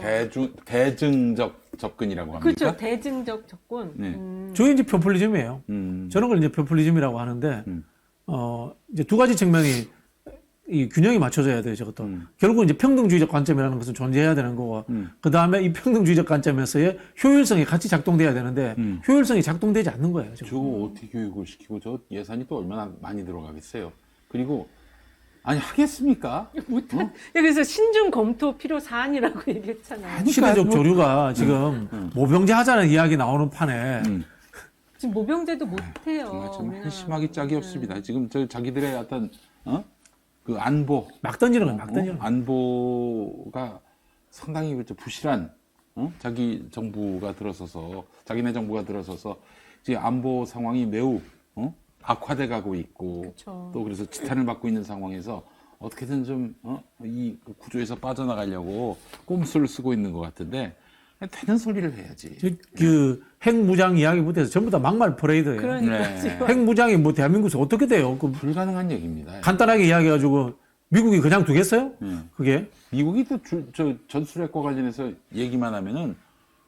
대증적 접근이라고 합니까? 그렇죠. 대증적 접근. 네. 저게 이제 포퓰리즘이에요. 저런 걸 이제 포퓰리즘이라고 하는데, 이제 두 가지 측면이 이 균형이 맞춰져야 돼요, 저것도. 결국 이제 평등주의적 관점이라는 것은 존재해야 되는 거고, 그 다음에 이 평등주의적 관점에서의 효율성이 같이 작동돼야 되는데, 효율성이 작동되지 않는 거예요, 저거. 저거 어떻게 교육을 시키고 저 예산이 또 얼마나 많이 들어가겠어요. 그리고 아니 하겠습니까? 못한. 그래서 신중 검토 필요 사안이라고 얘기했잖아요. 시대적 조류가 지금 모병제 하자는 이야기 나오는 판에, 지금 모병제도 못해요. 정말 참 우리나라. 한심하기 짝이 없습니다. 지금 저 자기들의 어떤 그 안보 막 던지는 거예요, 막 던지는 거예요. 안보가 상당히 부실한 자기 정부가 들어서서 자기네 정부가 들어서서 이제 안보 상황이 매우 악화돼 가고 있고 그쵸. 또 그래서 지탄을 받고 있는 상황에서 어떻게든 좀 이 구조에서 빠져나가려고 꼼수를 쓰고 있는 것 같은데 되는 소리를 해야지. 그 핵무장 이야기부터 해서 전부 다 막말 퍼레이드예요. 그러니까 네. 지금 핵무장이 뭐 대한민국에서 어떻게 돼요? 그 불가능한 얘기입니다. 간단하게 이야기해가지고 미국이 그냥 두겠어요? 그게? 미국이 또 저 전술핵과 관련해서 얘기만 하면은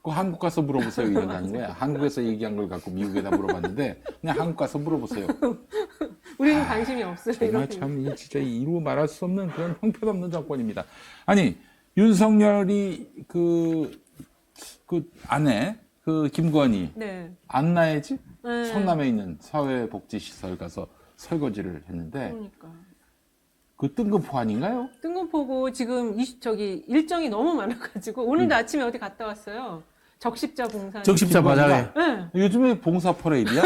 그 한국 가서 물어보세요 이런다는 거야. 한국에서 얘기한 걸 갖고 미국에다 물어봤는데 그냥 한국 가서 물어보세요. 우리는 관심이 없어요. 정말 이런 참 진짜 이루 말할 수 없는 그런 형편없는 정권입니다. 아니 윤석열이 그 아내 그 김건희 네. 안나의 집 네. 성남에 있는 사회복지시설 가서 설거지를 했는데 그러니까. 그 뜬금포 아닌가요? 뜬금포고 지금 일정이 너무 많아가지고 오늘도 아침에 어디 갔다 왔어요. 적십자 봉사. 적십자 바자회. 네. 요즘에 봉사 퍼레이드야?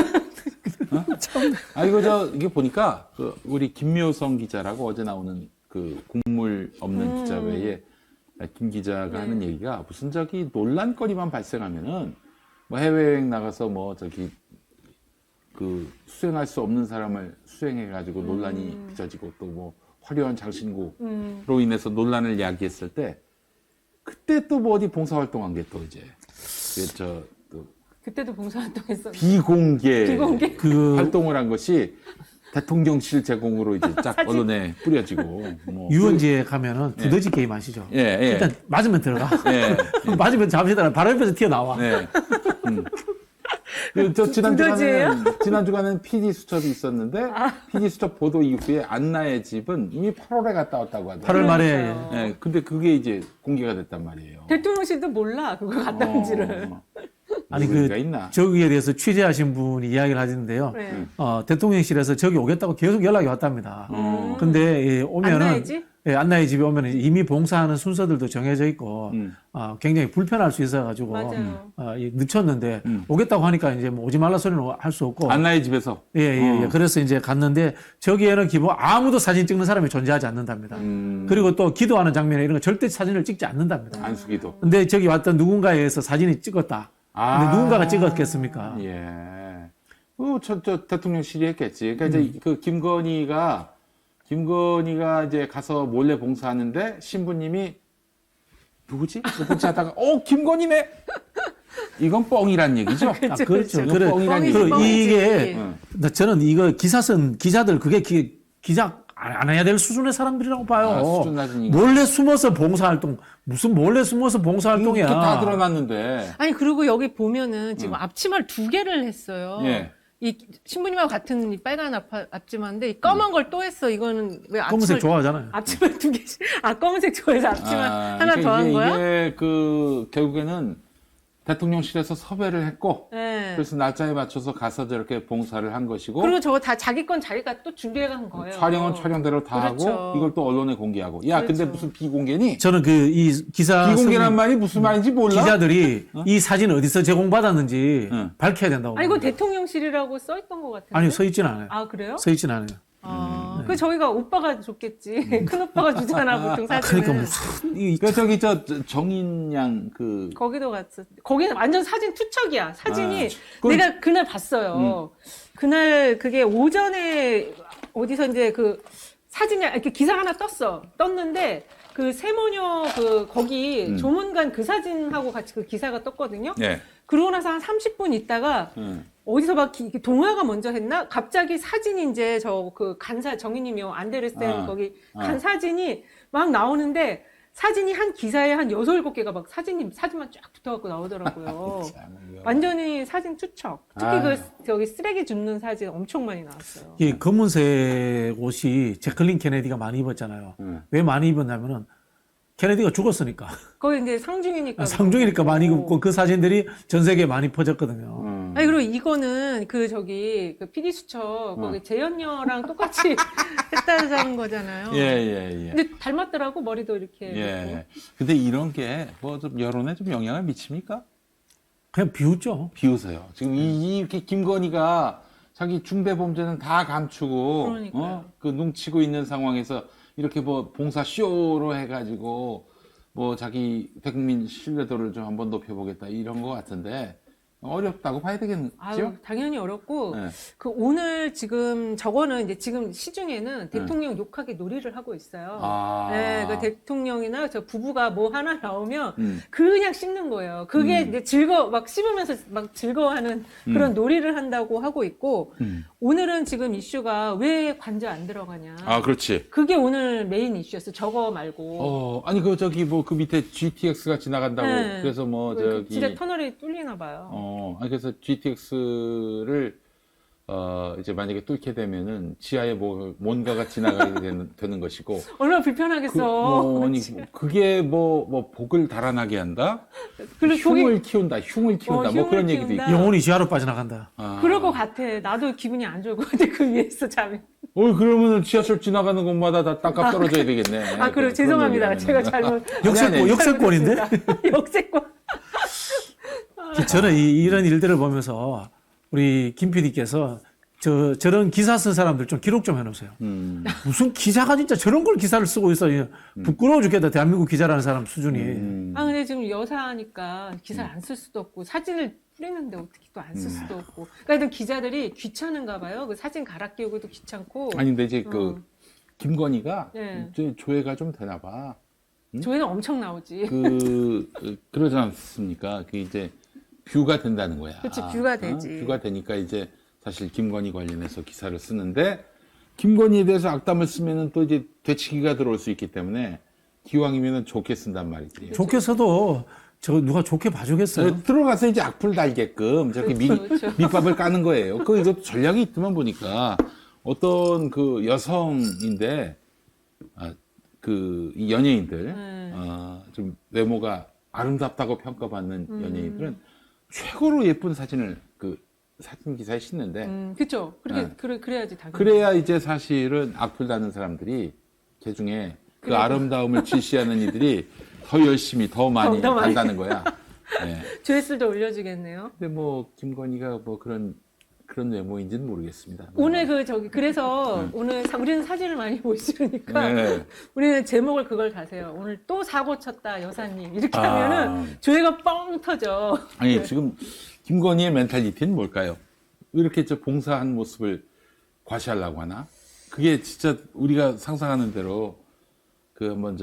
아 이게 보니까 우리 김묘성 기자라고 어제 나오는 그 국물 없는 기자회에 김 기자가 네. 하는 얘기가 무슨 논란거리만 발생하면은 뭐 해외여행 나가서 수행할 수 없는 사람을 수행해가지고 논란이 빚어지고 또 뭐 화려한 장신구로 인해서 논란을 야기했을 때 그때 또 뭐 어디 봉사활동한 게 또 이제 그때도 봉사활동했었는데. 비공개 그 활동을 한 것이 대통령실 제공으로 이제 쫙 언론에 뿌려지고 뭐 유원지에 가면은 두더지 게임 아시죠? 예. 일단 맞으면 들어가. 예. 맞으면 잠시 있다가 바로 옆에서 튀어나와. 네. 지난주간에는 PD 수첩이 있었는데 PD 수첩 보도 이후에 안나의 집은 이미 8월에 갔다 왔다고 하더라고요. 8월 말에 그러니까요. 예, 근데 그게 이제 공개가 됐단 말이에요. 대통령실도 몰라 그거 갔다 온지를. 아니 의미가 있나? 저기에 대해서 취재하신 분이 이야기를 하시는데요. 네. 대통령실에서 저기 오겠다고 계속 연락이 왔답니다. 근데 오면은 안나의 집? 안나의 집에 오면은 이미 봉사하는 순서들도 정해져 있고 굉장히 불편할 수 있어가지고 맞아요. 늦췄는데 오겠다고 하니까 이제 뭐 오지 말라 소리는 할 수 없고 안나의 집에서 예. 그래서 이제 갔는데 저기에는 기본 아무도 사진 찍는 사람이 존재하지 않는답니다. 그리고 또 기도하는 장면에 이런 거 절대 사진을 찍지 않는답니다. 안수기도. 근데 저기 왔던 누군가에 의해서 사진이 찍었다. 근데 누군가가 찍었겠습니까? 예. 저 대통령실이 했겠지. 그러니까 이제 그 김건희가 이제 가서 몰래 봉사하는데 신부님이 누구지? 하다가 김건희네. 이건 뻥이란 얘기죠? 그렇죠. 이건 그래. 뻥이란 뻥이지, 얘기죠. 그리고 이게 응. 저는 이거 기사 쓴 기자들 그게 기자 안 해야 될 수준의 사람들이라고 봐요. 아, 수준 낮은 인간. 몰래 숨어서 봉사활동 무슨 몰래 숨어서 봉사활동이야. 이렇게 다 드러났는데. 아니 그리고 여기 보면은 지금 앞치마를 2개를 했어요. 예. 이 신부님하고 같은 이 빨간 앞치마인데 이 검은 걸 또 했어. 이거는 왜 검은색 앞치마를 좋아하잖아요. 앞치마 2개씩. 아 검은색 좋아해서 앞치마 하나 그러니까 더 한 이게, 거야? 이게 결국에는 대통령실에서 섭외를 했고, 네. 그래서 날짜에 맞춰서 가서 저렇게 봉사를 한 것이고, 그리고 저거 다 자기 건 자기가 또 준비해 간 거예요. 촬영은 촬영대로 다 그렇죠. 하고, 이걸 또 언론에 공개하고. 야, 근데 그렇죠. 무슨 비공개니? 저는 그 이 기사 비공개란 쓴 말이 무슨 말인지 몰라? 기자들이 이 사진 어디서 제공받았는지 응. 밝혀야 된다고. 아 이거 봅니다. 대통령실이라고 써 있던 것 같은데. 아니 서 있진 않아요. 아 그래요? 서 있진 않아요. 그 저희가 오빠가 줬겠지. 큰 오빠가 주잖아 보통 사진은. 그러니까 무슨 이 그 정인 양 거기도 갔어. 거기는 완전 사진 투척이야. 사진이 그건- 내가 그날 봤어요. 그날 그게 오전에 어디서 이제 그 사진이 이렇게 기사 하나 떴는데 그 세모녀 그 거기 조문관 그 사진하고 같이 그 기사가 떴거든요. 예. 그러고 나서 한 30분 있다가 어디서 막 동화가 먼저 했나? 갑자기 사진이 이제 저 그 간사 정희님이요 안데르센 거기 간 사진이 막 나오는데 사진이 한 기사에 한 6, 7개가 막 사진만 쫙 붙어갖고 나오더라고요. 완전히 사진 투척. 특히 그 저기 쓰레기 줍는 사진 엄청 많이 나왔어요. 이 검은색 옷이 제클린 케네디가 많이 입었잖아요. 왜 많이 입었냐면은 케네디가 죽었으니까. 거기 이제 상중이니까. 상중이니까 많이 입고 그 사진들이 전 세계에 많이 퍼졌거든요. 아니 그리고 이거는 그 저기 그 PD 수첩 거기 재현녀랑 똑같이 했다는 거잖아요. 예. 근데 닮았더라고 머리도 이렇게. 예. 근데 이런 게 뭐 좀 여론에 좀 영향을 미칩니까? 그냥 비웃죠. 비웃어요. 지금 이렇게 김건희가 자기 중대 범죄는 다 감추고, 그러니까요. 그 뭉치고 있는 상황에서 이렇게 뭐 봉사 쇼로 해가지고 뭐 자기 대국민 신뢰도를 좀 한번 높여보겠다 이런 것 같은데 어렵다고 봐야 되겠죠? 아유, 당연히 어렵고, 네. 그 오늘 지금 저거는 이제 지금 시중에는 대통령 욕하기 놀이를 하고 있어요. 아. 네, 그 대통령이나 저 부부가 뭐 하나 나오면 음. 그냥 씹는 거예요. 그게 이제 막 씹으면서 막 즐거워하는 그런 놀이를 한다고 하고 있고, 오늘은 지금 이슈가 왜 관저 안 들어가냐. 아, 그렇지. 그게 오늘 메인 이슈였어. 저거 말고. 아니 그 밑에 GTX가 지나간다고 네. 그래서 뭐 그 저기 지뢰 터널이 뚫리나 봐요. 아니 그래서 GTX를 이제 만약에 뚫게 되면은 지하에 뭔가가 지나가게 되는 것이고 얼마나 불편하겠어. 그게 뭐 복을 달아나게 한다. 그리고 흉을 키운다. 뭐 흉을 그런 얘기도 키운다. 있고. 영혼이 지하로 빠져나간다. 그럴 것 같아. 나도 기분이 안 좋을 것 같아. 그 위에서 자면. 그러면은 지하철 지나가는 곳마다 다 땅값 떨어져야 되겠네. 그래. 그런 죄송합니다. 제가 얘기하면은. 잘못. 역세권인데? 역세권. 저는 이런 일들을 보면서 우리 김 PD께서 저런 기사 쓴 사람들 좀 기록 좀 해놓으세요. 무슨 기자가 진짜 저런 걸 기사를 쓰고 있어. 부끄러워 죽겠다. 대한민국 기자라는 사람 수준이. 근데 지금 여사니까 기사를 안 쓸 수도 없고, 사진을 뿌리는데 어떻게 또 안 쓸 수도 없고. 그러니까 기자들이 귀찮은가 봐요. 그 사진 갈아 끼우고도 귀찮고. 아니 근데 이제 그 김건희가 네. 이제 조회가 좀 되나 봐. 조회는 엄청 나오지. 그러지 않습니까? 그 이제 뷰가 된다는 거야. 그치, 뷰가 되지. 뷰가 되니까 이제 사실 김건희 관련해서 기사를 쓰는데 김건희에 대해서 악담을 쓰면은 또 이제 되치기가 들어올 수 있기 때문에 기왕이면은 좋게 쓴단 말이지. 좋게 써도 누가 좋게 봐주겠어요? 들어가서 이제 악플 달게끔 저렇게 그렇죠. 밑밥을 까는 거예요. 이것도 전략이 있더만 보니까 어떤 그 여성인데 이 연예인들 좀 외모가 아름답다고 평가받는 연예인들은 최고로 예쁜 사진을 사진 기사에 싣는데 그쵸. 그래야지 당연히. 그래야 이제 사실은 악플 다는 사람들이 그 중에 그 아름다움을 질시하는 이들이 더 열심히 더 많이 한다는 거야. 네. 조회수도 올려주겠네요. 근데 뭐 김건희가 뭐 그런 외모인지는 모르겠습니다. 오늘 그래서 오늘 우리는 사진을 많이 못 찍으니까 네. 우리는 제목을 그걸 가세요. 오늘 또 사고 쳤다 여사님 이렇게 하면은 조회가 뻥 터져. 아니 지금 김건희의 멘탈리티는 뭘까요? 이렇게 봉사한 모습을 과시하려고 하나? 그게 진짜 우리가 상상하는 대로 한번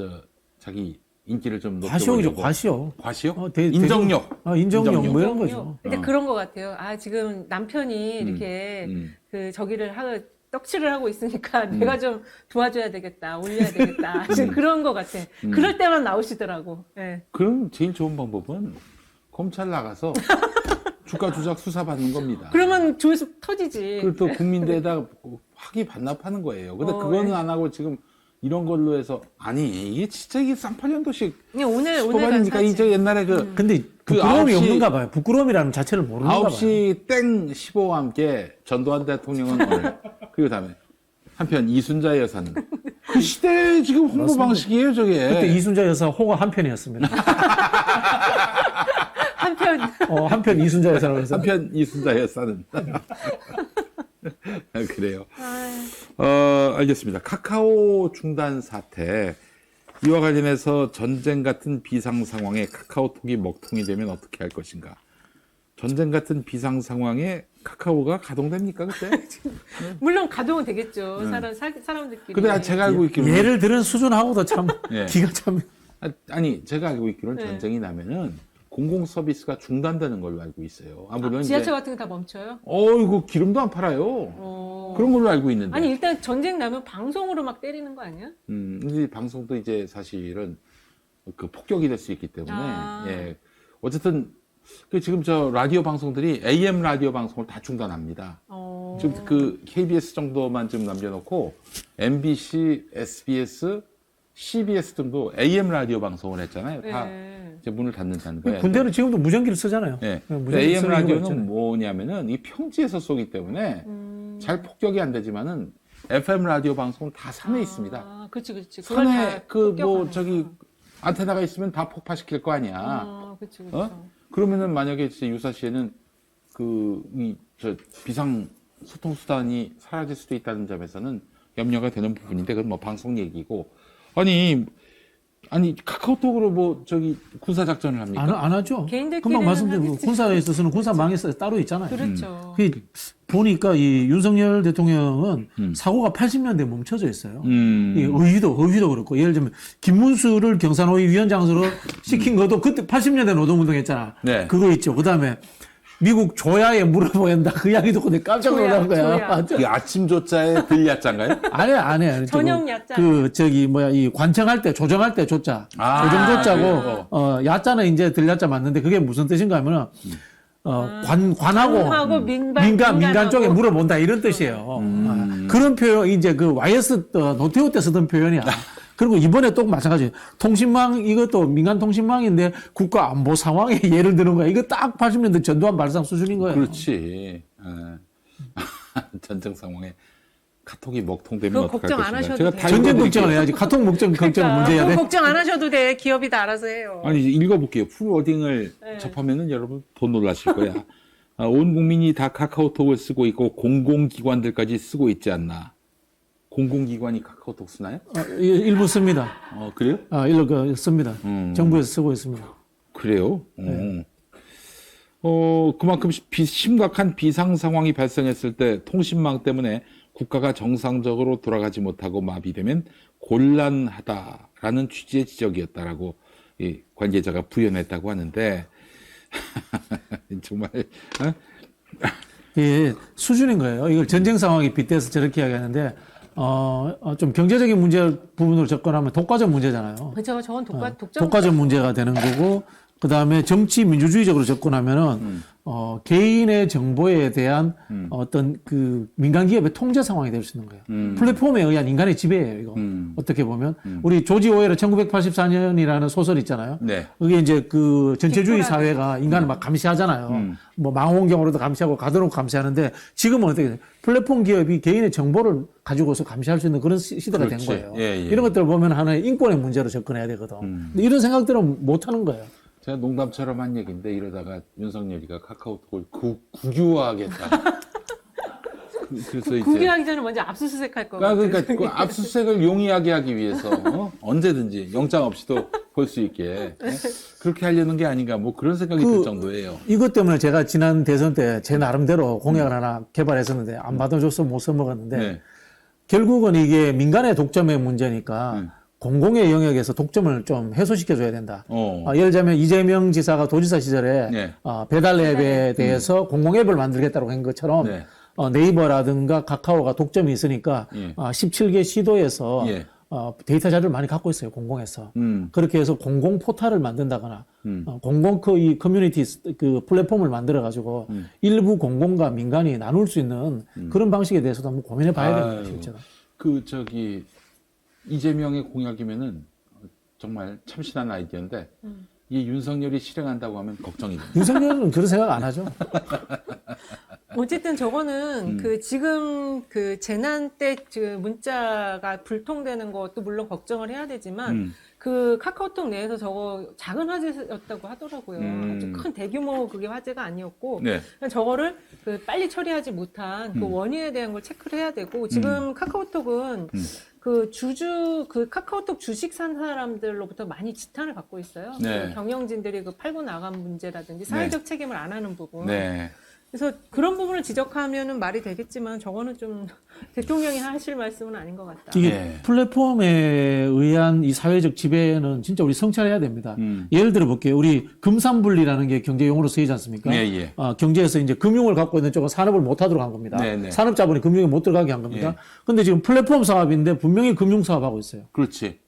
자기 인기를 좀 과시욕이죠, 높여보려고. 과시욕. 과시요? 대- 인정력. 인정력 뭐 이런 인정력. 거죠. 근데 그런 것 같아요. 아, 지금 남편이 음. 이렇게 음. 그 저기를 하고 떡칠을 하고 있으니까 내가 좀 도와줘야 되겠다, 올려야 되겠다. 지금 그런 것 같아. 그럴 때만 나오시더라고. 예. 그럼 제일 좋은 방법은 검찰 나가서 주가 조작 수사 받는 겁니다. 그러면 조회수 터지지. 그리고 또 국민대에다 확이 반납하는 거예요. 근데 그거는 예. 안 하고 지금 이런 걸로 해서 아니 이게 진짜 이게 쌍팔년도식 그냥 오늘 소발이니까 사실. 이제 옛날에 근데 그 부끄러움이 9시 없는가 봐요. 부끄러움이라는 자체를 모르는가 봐요. 9시 땡 15와 함께 전두환 대통령은 오늘 그리고 다음에 한편 이순자 여사는 그 시대의 지금 홍보 맞습니다. 방식이에요 저게. 그때 이순자 여사 호가 한 편이었습니다. 한편 한편 이순자 여사라고 해서. 한편 이순자 여사는 그래요. 알겠습니다. 카카오 중단 사태 이와 관련해서 전쟁 같은 비상 상황에 카카오톡이 먹통이 되면 어떻게 할 것인가? 전쟁 같은 비상 상황에 카카오가 가동됩니까 그때? 물론 가동은 되겠죠. 사람들끼리. 근데 제가 알고 있기로는 예를 들은 수준하고도 참 예. 기가 참. 아니 제가 알고 있기로는 네. 전쟁이 나면은 공공 서비스가 중단되는 걸로 알고 있어요. 아무래도 지하철 이제 같은 게 다 멈춰요? 이거 기름도 안 팔아요. 그런 걸로 알고 있는데. 아니 일단 전쟁 나면 방송으로 막 때리는 거 아니야? 근데 방송도 이제 사실은 그 폭격이 될 수 있기 때문에 아. 예. 어쨌든 그 지금 저 라디오 방송들이 AM 라디오 방송을 다 중단합니다. 지금 그 KBS 정도만 지금 남겨놓고 MBC, SBS, CBS 등도 AM 라디오 방송을 했잖아요. 다 네. 이제 문을 닫는다는 거예요. 군대는 지금도 무전기를 쓰잖아요. 예. 무전기 AM 쓰는 이유가 라디오는 있잖아요. 뭐냐면은 이 평지에서 쏘기 때문에 잘 폭격이 안 되지만은 FM 라디오 방송은 다 산에 있습니다. 아, 그렇지, 그렇지. 그걸 산에 다 그 뭐 폭격하는 저기 거구나. 안테나가 있으면 다 폭파시킬 거 아니야. 그렇지, 그렇죠. 그러면은 만약에 진짜 유사시에는 저 비상 소통 수단이 사라질 수도 있다는 점에서는 염려가 되는 부분인데 그건 뭐 방송 얘기고 아니 카카오톡으로 뭐 저기 군사 작전을 합니까? 안 하죠. 개인들끼리는 금방 말씀드린 하겠지. 군사에 있어서는 군사망에 따로 있잖아요. 그렇죠. 보니까 이 윤석열 대통령은 사고가 80년대에 멈춰져 있어요. 이 의휘도 그렇고 예를 들면 김문수를 경산호위 위원장으로 시킨 것도 그때 80년대 노동운동 했잖아. 네. 그거 있죠. 그다음에 미국 조야에 물어보낸다 그 이야기 듣고 내가 깜짝 놀란 거야. 조야. 그 아침 조자에 들야자인가요? 아니야. 전용 야자. 이 관청할 때, 조정할 때 조자. 아, 조정 조자고, 그래요? 야자는 이제 들야자 맞는데 그게 무슨 뜻인가 하면은, 관하고, 관하고 민간 쪽에 물어본다 이런 뜻이에요. 그런 표현, 이제 그 YS 노태우 때 쓰던 표현이야. 그리고 이번에 또 마찬가지예요. 통신망, 이것도 민간 통신망인데 국가 안보 상황에 예를 드는 거야. 이거 딱 80년대 전두환 발상 수준인 거예요. 그렇지. 전쟁 상황에 카톡이 먹통되면 그거 어떡할 걱정 안 것인가. 하셔도 제가 돼요. 다 전쟁 읽어드릴게요. 걱정을 해야지. 카톡 걱정은 문제야 돼. 걱정 안 하셔도 돼. 기업이 다 알아서 해요. 아니 읽어볼게요. 풀워딩을 네. 접하면은 여러분 더 놀라실 거야. 온 국민이 다 카카오톡을 쓰고 있고 공공기관들까지 쓰고 있지 않나. 공공기관이 카카오톡 쓰나요? 일부 씁니다. 그래요? 일부 씁니다. 정부에서 쓰고 있습니다. 그래요? 그만큼 심각한 비상 상황이 발생했을 때 통신망 때문에 국가가 정상적으로 돌아가지 못하고 마비되면 곤란하다라는 취지의 지적이었다라고 이 관계자가 부연했다고 하는데 정말 예, 수준인 거예요. 이걸 전쟁 상황에 빗대서 저렇게 이야기하는데 좀 경제적인 문제 부분으로 접근하면 독과점 문제잖아요. 그렇죠. 저건 독점. 독과점 문제가 되는 거고, 그 다음에 정치 민주주의적으로 접근하면은, 개인의 정보에 대한 어떤 그 민간 기업의 통제 상황이 될 수 있는 거예요. 플랫폼에 의한 인간의 지배예요, 이거. 어떻게 보면. 우리 조지 오웰의 1984년이라는 소설 있잖아요. 네. 그게 이제 그 전체주의 사회가 인간을 막 감시하잖아요. 뭐 망원경으로도 감시하고 가둬놓고 감시하는데 지금은 어떻게 돼요? 플랫폼 기업이 개인의 정보를 가지고서 감시할 수 있는 그런 시대가 그렇지. 된 거예요. 예. 이런 것들을 보면 하나의 인권의 문제로 접근해야 되거든. 근데 이런 생각들은 못 하는 거예요. 제가 농담처럼 한 얘기인데 이러다가 윤석열이가 카카오톡을 국유화하겠다. 그래서 이제 국유하기 전에 먼저 압수수색 할 거고. 그러니까 그 압수수색을 용이하게 하기 위해서 언제든지 영장 없이도 볼 수 있게 그렇게 하려는 게 아닌가 뭐 그런 생각이 들 정도예요. 이것 때문에 제가 지난 대선 때 제 나름대로 공약을 하나 개발했었는데 안 받아줘서 못 써먹었는데 네. 결국은 이게 민간의 독점의 문제니까 공공의 영역에서 독점을 좀 해소시켜줘야 된다. 예를 들자면 이재명 지사가 도지사 시절에 네. 배달 앱에 대해서 공공 앱을 만들겠다고 한 것처럼 네. 네이버라든가 카카오가 독점이 있으니까 예. 17개 시도에서 예. 데이터 자료를 많이 갖고 있어요, 공공에서. 그렇게 해서 공공 포탈을 만든다거나 공공 이 커뮤니티 그 플랫폼을 만들어 가지고 일부 공공과 민간이 나눌 수 있는 그런 방식에 대해서도 한번 고민해 봐야 됩니다, 실제로. 이재명의 공약이면은 정말 참신한 아이디어인데 이게 윤석열이 실행한다고 하면 걱정이거든요. 윤석열은 그런 생각 안 하죠. 어쨌든 저거는 그 지금 그 재난 때 그 문자가 불통되는 것도 물론 걱정을 해야 되지만 그 카카오톡 내에서 저거 작은 화재였다고 하더라고요. 아주 큰 대규모 그게 화재가 아니었고 네. 저거를 그 빨리 처리하지 못한 그 원인에 대한 걸 체크를 해야 되고 지금 카카오톡은 그 그 카카오톡 주식 산 사람들로부터 많이 지탄을 받고 있어요. 네. 그 경영진들이 그 팔고 나간 문제라든지 사회적 책임을 안 하는 부분. 네. 그래서 그런 부분을 지적하면은 말이 되겠지만 저거는 좀 대통령이 하실 말씀은 아닌 것 같다. 이게 예. 플랫폼에 의한 이 사회적 지배는 진짜 우리 성찰해야 됩니다. 예를 들어 볼게요. 우리 금산분리라는 게 경제 용어로 쓰이지 않습니까? 예, 예. 경제에서 이제 금융을 갖고 있는 쪽은 산업을 못 하도록 한 겁니다. 네, 네. 산업 자본이 금융에 못 들어가게 한 겁니다. 근데 지금 플랫폼 사업인데 분명히 금융 사업하고 있어요. 그렇지.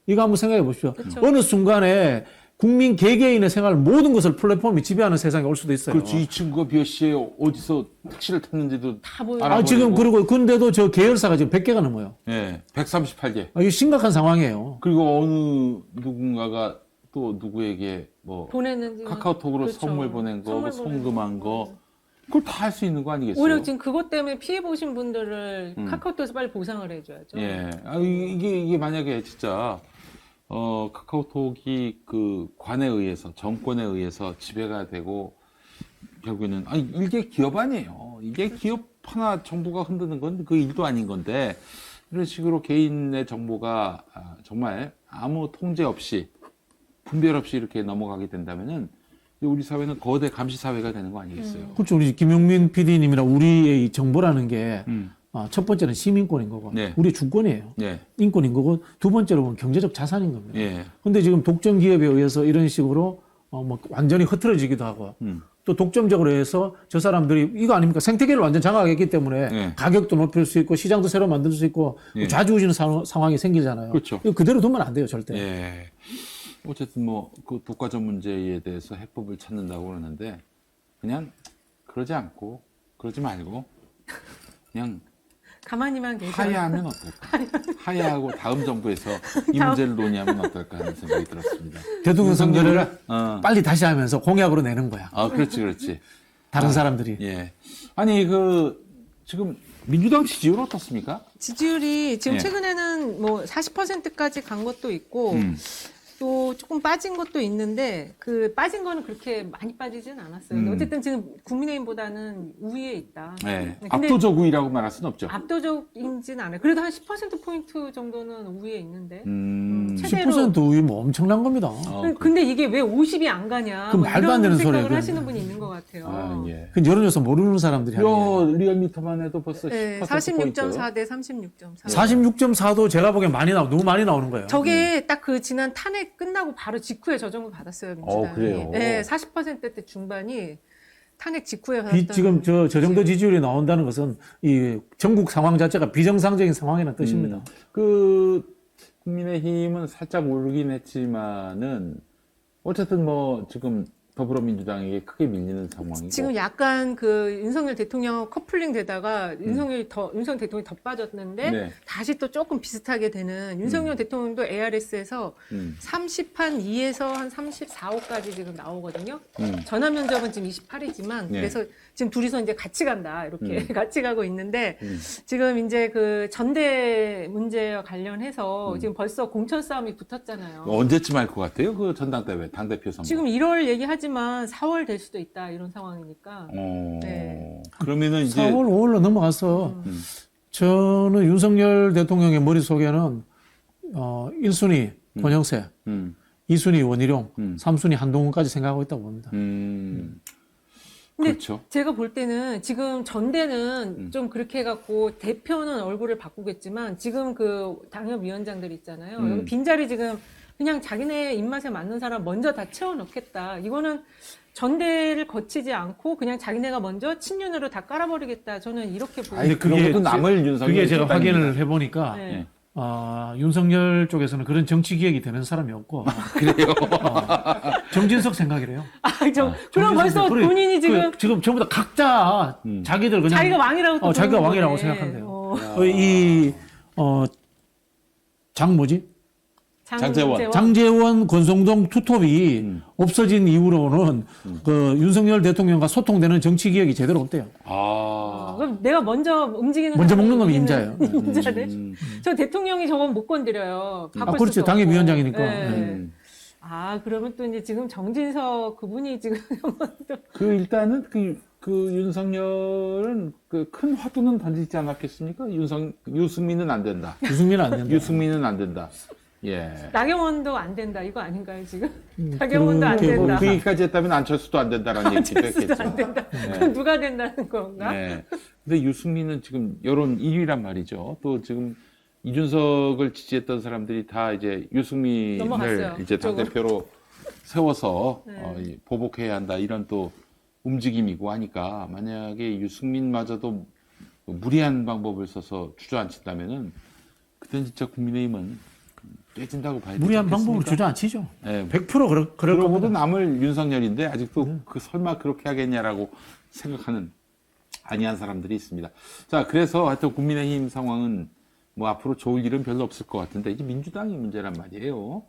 이거 한번 생각해 보십시오. 그쵸. 어느 순간에 국민 개개인의 생활 모든 것을 플랫폼이 지배하는 세상이 올 수도 있어요. 그렇지. 이 친구가 몇 시에 어디서 택시를 탔는지도 다 보여요. 알아버리고. 지금 그리고 근데도 저 계열사가 지금 100개가 넘어요. 예. 138개. 이거 심각한 상황이에요. 그리고 어느 누군가가 또 누구에게 뭐 보냈는지 카카오톡으로 그렇죠. 선물 보낸 거, 뭐 선물 보낸 송금한 거, 그걸 다 할 수 있는 거 아니겠어요? 오히려 지금 그것 때문에 피해 보신 분들을 카카오톡에서 빨리 보상을 해줘야죠. 예. 이게 만약에 진짜 카카오톡이 그 관에 의해서, 정권에 의해서 지배가 되고, 결국에는, 이게 기업 아니에요. 이게 기업 하나 정부가 흔드는 건 그 일도 아닌 건데, 이런 식으로 개인의 정보가 정말 아무 통제 없이, 분별 없이 이렇게 넘어가게 된다면은, 우리 사회는 거대 감시 사회가 되는 거 아니겠어요? 그렇죠. 우리 김용민 PD님이랑 우리의 이 정보라는 게 첫 번째는 시민권인 거고, 네. 우리의 주권이에요. 예. 인권인 거고, 두 번째로 보면 경제적 자산인 겁니다. 예. 근데 지금 독점 기업에 의해서 이런 식으로 뭐 완전히 흐트러지기도 하고, 또 독점적으로 해서 저 사람들이 이거 아닙니까? 생태계를 완전 장악했기 때문에 예. 가격도 높일 수 있고 시장도 새로 만들 수 있고 예. 좌지우지는 상황이 생기잖아요. 그렇죠. 이거 그대로 두면 안 돼요, 절대. 예. 어쨌든 뭐 그 독과점 문제에 대해서 해법을 찾는다고 그러는데 그냥 그러지 않고 그러지 말고 그냥 가만히만 계세요. 하야하면 어떨까? 하야하고 다음 정부에서 이 문제를 논의하면 어떨까 하는 생각이 들었습니다. 대통령 선거를 빨리 빨리 다시 하면서 공약으로 내는 거야. 그렇지. 다른 사람들이. 예. 아니 지금 민주당 지지율 어떻습니까? 지지율이 지금 예. 최근에는 뭐 40%까지 간 것도 있고 또 조금 빠진 것도 있는데 그 빠진 거는 그렇게 많이 빠지진 않았어요. 근데 어쨌든 지금 국민의힘보다는 우위에 있다. 네. 근데 압도적 우위라고 말할 수는 없죠. 압도적인지는 않아요. 그래도 한 10%포인트 정도는 우위에 있는데. 최대로. 10% 우위 뭐 엄청난 겁니다. 근데 이게 왜 50이 안 가냐. 그 뭐 말도 안 이런 되는 소리예요, 생각을 그건. 하시는 분이 있는 것 같아요. 예. 그 여론조사 모르는 사람들이 하는 거예요. 리얼미터만 해도 벌써 네, 10% 46.4 대 36.4. 46.4도 제가 보기엔 너무 많이 나오는 거예요. 저게 딱 그 지난 탄핵 끝나고 바로 직후에 저 정도 받았어요, 민주당이. 그래요? 네, 40%대 중반이 탄핵 직후에 받았다는. 지금 저 정도 지지율이 나온다는 것은 이 전국 상황 자체가 비정상적인 상황이라는 뜻입니다. 국민의힘은 살짝 오르긴 했지만은 어쨌든 뭐 지금 더불어민주당에게 크게 밀리는 상황이고. 지금 약간 그 윤석열 대통령 커플링 되다가 윤석열 대통령이 더 빠졌는데 네. 다시 또 조금 비슷하게 되는 윤석열 대통령도 ARS에서 30한 2에서 한 34, 5까지 지금 나오거든요. 전화 면접은 지금 28이지만 네. 그래서 지금 둘이서 이제 같이 간다 이렇게 같이 가고 있는데 지금 이제 그 전대 문제와 관련해서 지금 벌써 공천 싸움이 붙었잖아요. 언제쯤 할 것 같아요? 그 전당대회, 당대표 선거. 지금 1월 얘기하지만 4월 될 수도 있다 이런 상황이니까. 네. 그러면은 이제 4월, 5월로 넘어가서 저는 윤석열 대통령의 머릿속에는 1순위 권영세, 2순위 원희룡, 3순위 한동훈까지 생각하고 있다고 봅니다. 근데 그렇죠. 제가 볼 때는 지금 전대는 좀 그렇게 해갖고 대표는 얼굴을 바꾸겠지만 지금 그 당협위원장들 있잖아요. 여기 빈자리 지금 그냥 자기네 입맛에 맞는 사람 먼저 다 채워넣겠다. 이거는 전대를 거치지 않고 그냥 자기네가 먼저 친윤으로 다 깔아버리겠다. 저는 이렇게 보고 아니, 그러고도 남을 윤석열. 그게 제가 확인을 해보니까 네. 윤석열 쪽에서는 그런 정치 기획이 되는 사람이 없고 그래요. 정진석 생각이래요. 그럼 벌써 그래, 본인이 지금 지금 전부 다 각자 자기들 그냥 자기가 왕이라고 또 자기가 보는 왕이라고 거네. 생각한대요. 이 장 뭐지? 장제원. 장제원 권성동 투톱이 없어진 이후로는 그 윤석열 대통령과 소통되는 정치 기획이 제대로 없대요. 그럼 내가 먼저 움직이는 먼저 사람이 먹는 놈이 이기는 임자예요. 임자네. 저 대통령이 저건 못 건드려요. 바꿀 그렇죠. 수도 당협위원장이니까. 없고. 네. 음. 그러면 또 이제 지금 정진석 그분이 지금 그 일단은 그 윤석열은 그 큰 화두는 던지지 않았겠습니까? 유승민은 안 된다. 유승민은 안 된다. 유승민은 안 된다. 예. 나경원도 안 된다. 이거 아닌가요 지금? 나경원도 안 그렇게 된다. 그 얘기까지 했다면 안철수도 안 된다라는 얘기도 했겠죠. 안 된다. 네. 그럼 누가 된다는 건가? 네. 근데 유승민은 지금 여론 1위란 말이죠. 또 지금 이준석을 지지했던 사람들이 다 이제 유승민을 넘어갔어요, 이제 그쪽으로. 당대표로 세워서 네. 보복해야 한다 이런 또 움직임이고 하니까 만약에 유승민마저도 무리한 방법을 써서 주저앉힌다면은 그때는 진짜 국민의힘은 깨진다고 봐야 되지 무리한 방법으로 않겠습니까? 주저앉히죠. 네. 100% 그럴 그러고도 겁니다. 남을 윤석열인데 아직도 그 설마 그렇게 하겠냐라고 생각하는 아니한 사람들이 있습니다. 자, 그래서 하여튼 국민의힘 상황은 뭐 앞으로 좋을 일은 별로 없을 것 같은데 이제 민주당이 문제란 말이에요.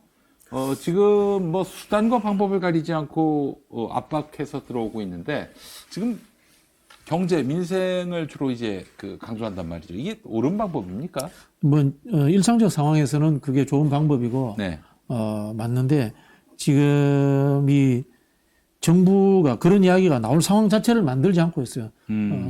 지금 뭐 수단과 방법을 가리지 않고 압박해서 들어오고 있는데 지금 경제, 민생을 주로 이제 강조한단 말이죠. 이게 옳은 방법입니까? 뭐 일상적 상황에서는 그게 좋은 방법이고 네. 맞는데 지금 이 정부가 그런 이야기가 나올 상황 자체를 만들지 않고 있어요.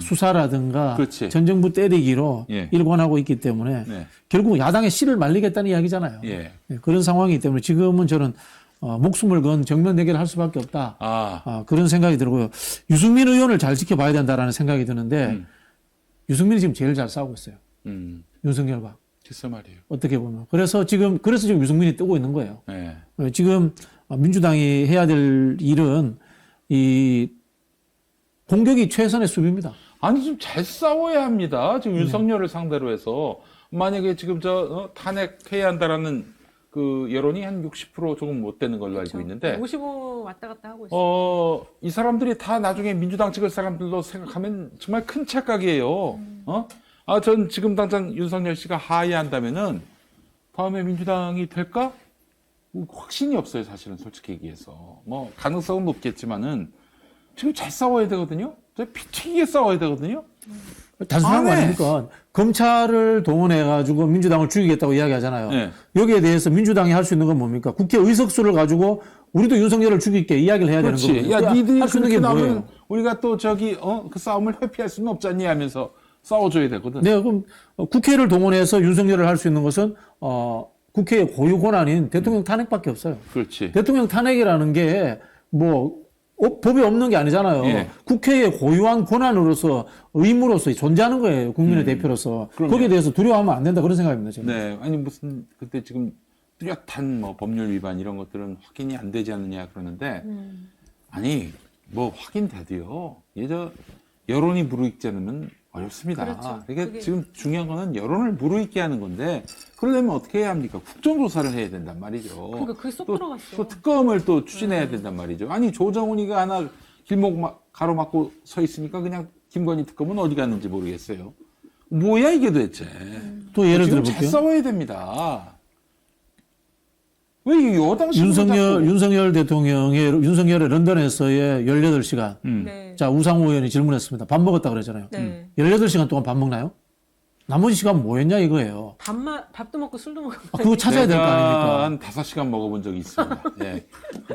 수사라든가 그렇지. 전 정부 때리기로 예. 일관하고 있기 때문에 네. 결국 야당의 씨를 말리겠다는 이야기잖아요. 예. 그런 상황이기 때문에 지금은 저는 목숨을 건 정면 대결할 수밖에 없다. 그런 생각이 들고요. 유승민 의원을 잘 지켜봐야 된다라는 생각이 드는데 유승민이 지금 제일 잘 싸우고 있어요. 윤석열과. 글쎄 말이에요. 어떻게 보면. 그래서 지금 유승민이 뜨고 있는 거예요. 네. 지금 민주당이 해야 될 일은 이 공격이 최선의 수비입니다. 아니, 좀 잘 싸워야 합니다. 지금 윤석열을 상대로 해서. 만약에 지금 탄핵해야 한다라는 그 여론이 한 60% 조금 못 되는 걸로 알고 있는데. 55 왔다 갔다 하고 있어요. 이 사람들이 다 나중에 민주당 찍을 사람들로 생각하면 정말 큰 착각이에요. 전 지금 당장 윤석열 씨가 하야한다면은 다음에 민주당이 될까? 확신이 없어요, 사실은 솔직히 얘기해서. 뭐 가능성은 높겠지만은 지금 잘 싸워야 되거든요. 피 튀기게 싸워야 되거든요. 단순한 거 아닙니까? 검찰을 동원해가지고 민주당을 죽이겠다고 이야기하잖아요. 네. 여기에 대해서 민주당이 할 수 있는 건 뭡니까? 국회 의석수를 가지고 우리도 윤석열을 죽일게 이야기를 해야 되는 그렇지. 거거든요. 야, 니들이 할 수 있는 게 그렇게 뭐예요? 나오면 우리가 또 그 싸움을 회피할 수는 없잖니 하면서 싸워줘야 되거든. 네, 그럼 국회를 동원해서 윤석열을 할 수 있는 것은 국회의 고유 권한인 대통령 탄핵밖에 없어요. 그렇지. 대통령 탄핵이라는 게 뭐 법에 없는 게 아니잖아요. 예. 국회의 고유한 권한으로서 의무로서 존재하는 거예요. 국민의 대표로서. 그럼요. 거기에 대해서 두려워하면 안 된다 그런 생각입니다. 저는. 네. 아니, 무슨, 그때 지금 뚜렷한 뭐 법률 위반 이런 것들은 확인이 안 되지 않느냐 그러는데, 아니, 뭐 확인돼도요. 여론이 무르익지 않으면 어렵습니다. 그렇죠. 그러니까 그게- 지금 중요한 거는 여론을 무르익게 하는 건데, 그러려면 어떻게 해야 합니까? 국정조사를 해야 된단 말이죠. 그러니까 그게 쏙 또, 들어갔어. 또 특검을 또 추진해야 된단 말이죠. 아니, 조정훈이가 하나 길목 가로막고 서 있으니까 그냥 김건희 특검은 어디 갔는지 모르겠어요. 뭐야, 이게 도대체. 또 예를 지금 들어볼게요. 잘 싸워야 됩니다. 왜 이 여당 윤석열 대통령의 윤석열의 런던에서의 18시간. 네. 자, 우상호 의원이 질문했습니다. 밥 먹었다 그러잖아요. 네. 18시간 동안 밥 먹나요? 나머지 시간 뭐 했냐 이거예요. 밥도 먹고 술도 먹고. 그거 찾아야 될 거 아닙니까? 한 5시간 먹어본 적이 있습니다. 예.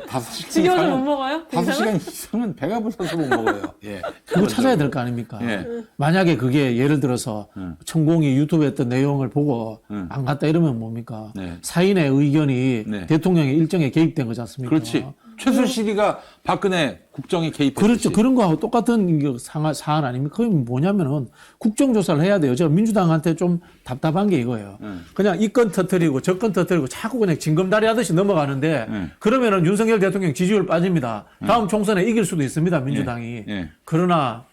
5시간 지겨워서 못 이상은, 먹어요? 5시간 이상은 배가 불러서 못 먹어요. 예. 그거 찾아야 될 거 아닙니까? 예. 만약에 그게 예를 들어서 천공이 유튜브에 했던 내용을 보고 안 갔다 이러면 뭡니까? 네. 사인의 의견이 네. 대통령의 일정에 개입된 거지 않습니까? 그렇지. 최순실이가 박근혜 국정에 개입했듯이. 그렇죠. 그런 거하고 똑같은 사안 아닙니까? 그게 뭐냐면은 국정조사를 해야 돼요. 제가 민주당한테 좀 답답한 게 이거예요. 그냥 이 건 터뜨리고 저 건 터뜨리고 자꾸 그냥 징검다리 하듯이 넘어가는데 그러면은 윤석열 대통령 지지율 빠집니다. 다음 총선에 이길 수도 있습니다. 민주당이. 그러나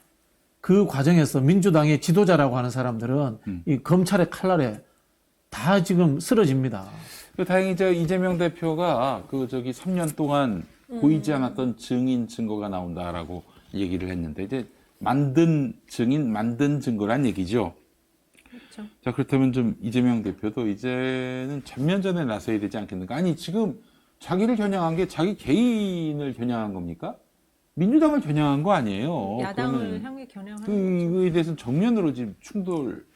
그 과정에서 민주당의 지도자라고 하는 사람들은 이 검찰의 칼날에 다 지금 쓰러집니다. 다행히 이재명 대표가 3년 동안 보이지 않았던 증인 증거가 나온다라고 얘기를 했는데 이제 만든 증인, 만든 증거란 얘기죠. 그렇죠. 자, 그렇다면 좀 이재명 대표도 이제는 전면전에 나서야 되지 않겠는가? 아니, 지금 자기를 겨냥한 게 자기 개인을 겨냥한 겁니까? 민주당을 겨냥한 거 아니에요. 야당을 그러면 향해 겨냥하는 그에 대해서는 정면으로 지금 충돌.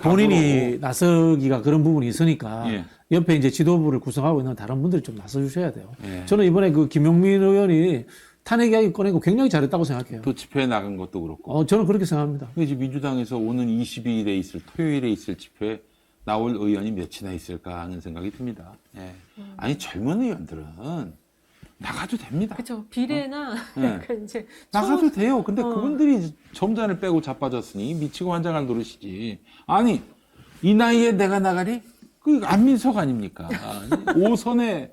본인이 나서기가 그런 부분이 있으니까 예. 옆에 이제 지도부를 구성하고 있는 다른 분들이 좀 나서 주셔야 돼요. 예. 저는 이번에 그 김용민 의원이 탄핵 이야기 꺼내고 굉장히 잘했다고 생각해요. 또 집회에 나간 것도 그렇고. 저는 그렇게 생각합니다. 근데 지금 민주당에서 오는 22일에 있을 토요일에 있을 집회에 나올 의원이 몇이나 있을까 하는 생각이 듭니다. 예. 아니 젊은 의원들은 나가도 됩니다. 그렇죠. 비례나 네. 그 이제 나가도 돼요. 근데 그분들이 점잖을 빼고 자빠졌으니 미치고 환장할 노릇이지. 아니 이 나이에 내가 나가리? 그 안민석 아닙니까? 5선에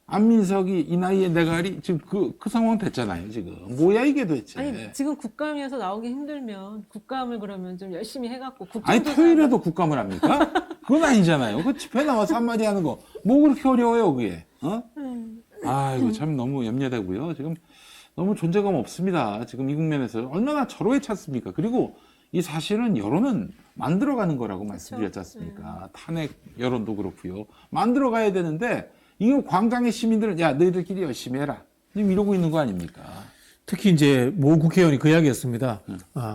안민석이 이 나이에 내가리? 지금 그 상황 됐잖아요. 지금 뭐야 이게 도대체? 아니 지금 국감에서 나오기 힘들면 국감을 그러면 좀 열심히 해갖고 아니 토요일에도 국감을 합니까? 그건 아니잖아요. 그 집회 나와서 한마디 하는 거 뭐 그렇게 어려워요 그게? 아이고 참 너무 염려되고요. 지금 너무 존재감 없습니다. 지금 이 국면에서 얼마나 절호에 찼습니까? 그리고 이 사실은 여론은 만들어가는 거라고 말씀드렸지 않습니까? 탄핵 여론도 그렇고요. 만들어가야 되는데 이거 광장의 시민들은 야 너희들끼리 열심히 해라. 지금 이러고 있는 거 아닙니까? 특히 이제 모 국회의원이 그 이야기했습니다.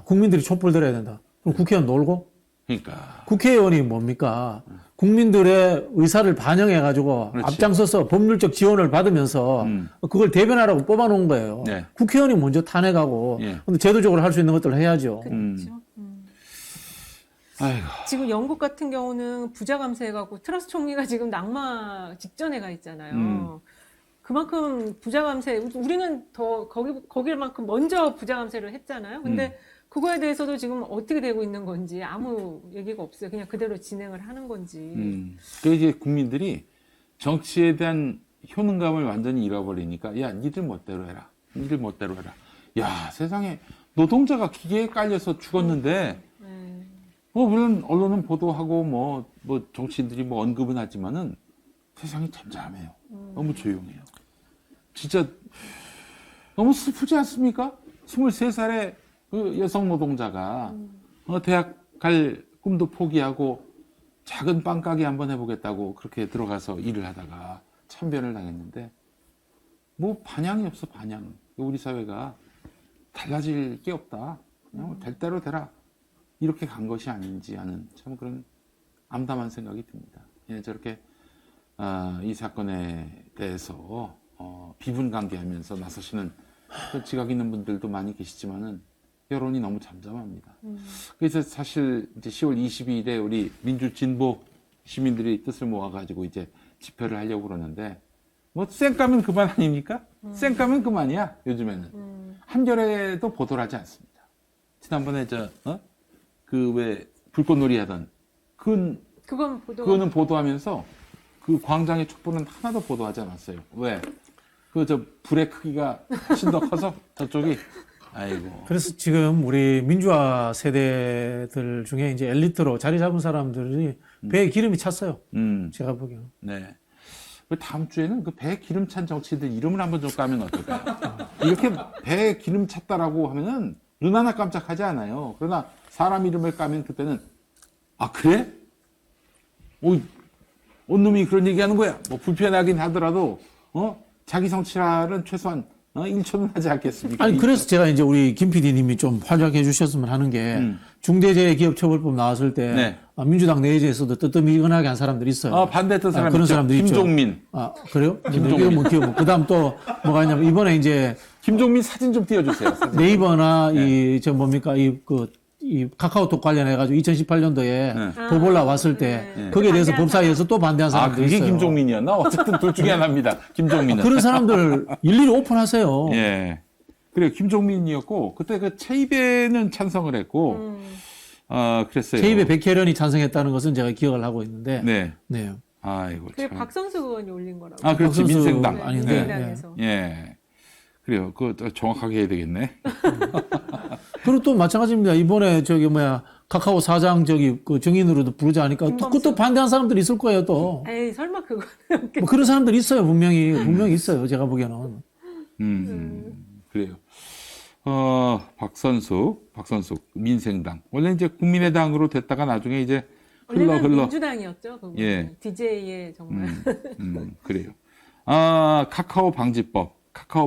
국민들이 촛불 들어야 된다. 그럼 국회의원 놀고? 그러니까 국회의원이 뭡니까? 국민들의 의사를 반영해가지고 그렇지. 앞장서서 법률적 지원을 받으면서 그걸 대변하라고 뽑아놓은 거예요. 네. 국회의원이 먼저 탄핵하고 예. 근데 제도적으로 할 수 있는 것들을 해야죠. 그렇죠. 아이고 지금 영국 같은 경우는 부자 감세해갖고 트러스 총리가 지금 낙마 직전에 가 있잖아요. 그만큼 부자 감세, 우리는 더 거기만큼 먼저 부자 감세를 했잖아요. 근데 그거에 대해서도 지금 어떻게 되고 있는 건지 아무 얘기가 없어요. 그냥 그대로 진행을 하는 건지. 그 이제 국민들이 정치에 대한 효능감을 완전히 잃어버리니까 야 니들 멋대로 해라. 니들 멋대로 해라. 야 세상에 노동자가 기계에 깔려서 죽었는데 물론 언론은 보도하고 뭐 정치인들이 뭐 언급은 하지만은 세상이 잠잠해요. 너무 조용해요. 진짜 너무 슬프지 않습니까? 23살의 그 여성 노동자가 대학 갈 꿈도 포기하고 작은 빵가게 한번 해보겠다고 그렇게 들어가서 일을 하다가 참변을 당했는데 뭐 반향이 없어 반향. 우리 사회가 달라질 게 없다. 그냥 될 대로 되라. 이렇게 간 것이 아닌지 하는 참 그런 암담한 생각이 듭니다. 예, 저렇게 이 사건에 대해서 비분관계하면서 나서시는 지각 있는 분들도 많이 계시지만은 여론이 너무 잠잠합니다. 그래서 사실 이제 10월 22일에 우리 민주진보 시민들이 뜻을 모아가지고 이제 집회를 하려고 그러는데 뭐 쌩까면 그만 아닙니까? 쌩까면 그만이야 요즘에는. 한겨레도 보도를 하지 않습니다. 지난번에 그 왜 불꽃놀이 하던 그거는 보도하면서 그 광장의 촛불은 하나도 보도하지 않았어요. 왜? 불의 크기가 훨씬 더 커서 저쪽이 아이고. 그래서 지금 우리 민주화 세대들 중에 이제 엘리트로 자리 잡은 사람들이 배에 기름이 찼어요. 제가 보기에는. 네. 다음 주에는 그 배에 기름 찬 정치인들 이름을 한번 좀 까면 어떨까요? 이렇게 배에 기름 찼다라고 하면은 눈 하나 깜짝하지 않아요. 그러나 사람 이름을 까면 그때는 아 그래? 온놈이 그런 얘기하는 거야. 뭐 불편하긴 하더라도 자기 성취랄은 최소한 1초는 하지 않겠습니까? 아니 그래서 제가 이제 우리 김 PD님이 좀 활약해 주셨으면 하는 게 중대재해기업처벌법 나왔을 때 네. 민주당 내에서도 뜨뜻미건하게 한 사람들이 있어요. 반대했던 사람 그런 있죠. 사람들이 김종민. 있죠. 그래요? 김종민. 그다음 또 뭐가 있냐면 이번에 이제 김종민 사진 좀 띄워주세요. 사진. 네이버나 네. 뭡니까 이 카카오톡 관련해가지고 2018년도에 네. 보볼라 왔을 때 거기에 대해서 법사위에서 또 반대한 아, 사람들이 그게 있어요. 김종민이었나? 어쨌든 둘 중에 하나입니다. 김종민은. 그런 사람들 일일이 오픈하세요. 예. 그래요. 김종민이었고, 그때 그 체입에는 찬성을 했고, 그랬어요. 제 입에 백혜련이 찬성했다는 것은 제가 기억을 하고 있는데. 네. 네. 아이고. 그게 참. 박선수 의원이 올린 거라고. 아, 그렇지. 박선수 민생당. 네, 아닌데. 민생당에서. 예. 그래요. 그거 정확하게 해야 되겠네. 그리고 또 마찬가지입니다. 이번에 카카오 사장 그 증인으로도 부르자 하니까 또 김범수. 그것도 반대한 사람들이 있을 거예요 또. 에이 설마 그거. 뭐 그런 사람들이 있어요 분명히 있어요 제가 보기에는. 그래요. 박선숙, 민생당. 원래 이제 국민의당으로 됐다가 나중에 이제 원래는 흘러. 민주당이었죠. 그거. 예. DJ의 정말. 그래요. 카카오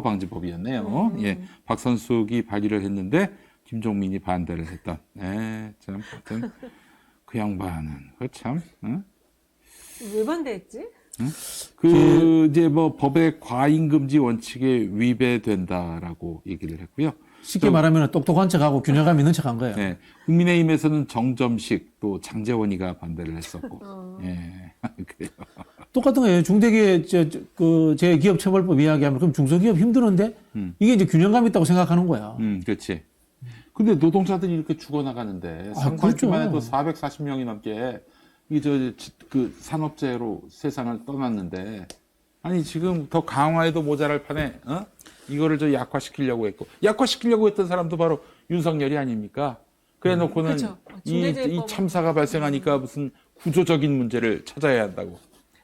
방지법이었네요. 예. 박선숙이 발의를 했는데, 김종민이 반대를 했던. 네, 참, 하여튼, 그 양반은, 그 참, 응? 왜 반대했지? 이제 법의 과잉금지 원칙에 위배된다라고 얘기를 했고요. 쉽게 말하면 똑똑한 척하고 균형감 있는 척한 거예요. 네. 국민의힘에서는 정점식 또 장재원이가 반대를 했었고. 예. 그래요. 똑같은 거예요. 중대기업 제 기업 처벌법 이야기하면 그럼 중소기업 힘드는데 이게 이제 균형감 있다고 생각하는 거야. 그렇지. 근데 노동자들이 이렇게 죽어나가는데 상반기만 해도 440명이 넘게 그 산업재해로 세상을 떠났는데 아니 지금 더 강화해도 모자랄 판에 이거를 약화시키려고 했고 약화시키려고 했던 사람도 바로 윤석열이 아닙니까? 그래 놓고는 그렇죠. 이 참사가 발생하니까 무슨 구조적인 문제를 찾아야 한다고.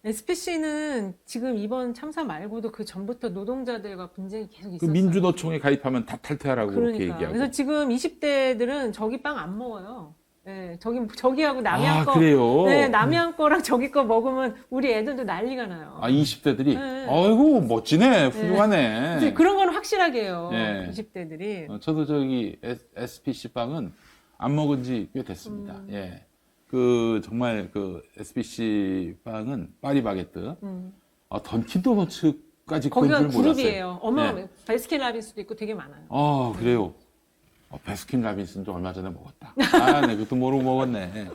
SPC는 지금 이번 참사 말고도 그 전부터 노동자들과 분쟁이 계속 그 있었어요. 민주노총에 가입하면 다 탈퇴하라고 그렇게 그러니까. 얘기하고. 그래서 지금 20대들은 저기 빵 안 먹어요. 네, 저기하고 남양 거. 그래요? 네, 남양 거랑 저기 거 먹으면 우리 애들도 난리가 나요. 20대들이? 네. 아이고, 멋지네. 훌륭하네. 이제 그런 건 확실하게 해요. 네. 20대들이. 저도 SPC 빵은 안 먹은 지 꽤 됐습니다. 예. 정말 SPC 빵은 파리바게뜨. 던킨 도너츠까지 그런 거기가 줄 몰랐어요. 그룹이에요. 베스킨라빈스도 있고 되게 많아요. 그래요. 베스킨 라빈스는 좀 얼마 전에 먹었다. 네, 그것도 모르고 먹었네.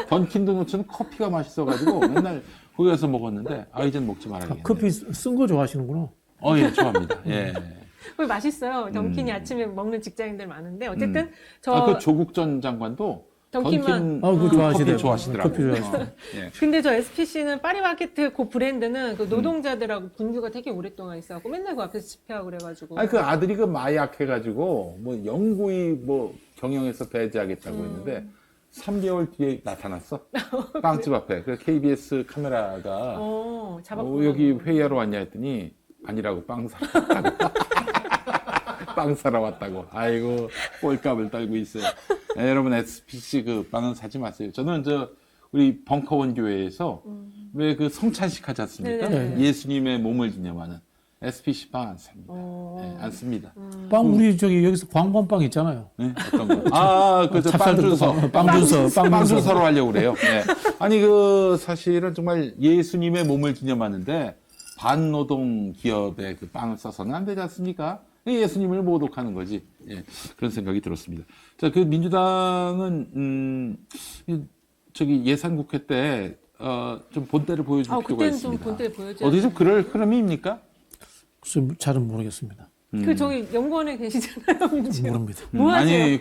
던킨 도너츠는 커피가 맛있어가지고 맨날 거기 가서 먹었는데, 이젠 먹지 말아야겠네. 커피 쓴 거 좋아하시는구나. 예, 좋아합니다. 예. 그게 맛있어요. 던킨이 아침에 먹는 직장인들 많은데 어쨌든 그 조국 전 장관도 던킨만 그거 커피 좋아하시더라고요. 좋아하시더라고요. 커피 좋아하시더라고요. 예. 근데 저 SPC는 파리바게뜨 그 브랜드는 그 노동자들하고 분규가 되게 오랫동안 있어갖고 맨날 그 앞에서 집회하고 그래가지고. 그 아들이 마약 해가지고 영구히 경영에서 배제하겠다고 했는데 3개월 뒤에 나타났어. 빵집 앞에. 그 KBS 카메라가 잡았구나. 여기 회의하러 왔냐 했더니 아니라고 빵 사러 왔다고. 빵 사러 왔다고. 아이고 꼴값을 떨고 있어요. 네, 여러분 SPC 빵은 사지 마세요. 저는 우리 벙커원 교회에서 왜 성찬식 하지 않습니까? 네네. 예수님의 몸을 기념하는 SPC 빵 안 삽니다. 네, 안 씁니다. 빵 우리 여기서 광범빵 있잖아요. 네? 어떤 거? 빵준서. 빵준서로 하려고 그래요. 네. 아니, 사실은 정말 예수님의 몸을 기념하는데, 반노동 기업의 빵을 써서는 안 되지 않습니까? 예수님을 모독하는 거지. 예, 그런 생각이 들었습니다. 자, 민주당은, 예산국회 때, 좀 본때를 보여줄 필요가 그때는 있습니다. 좀 본때를 보여줘야 어디 좀 그럴 흐름입니까? 글쎄, 잘은 모르겠습니다. 저기 연구원에 계시잖아요, 민지요. 모릅니다. 뭐 하세요? 아니,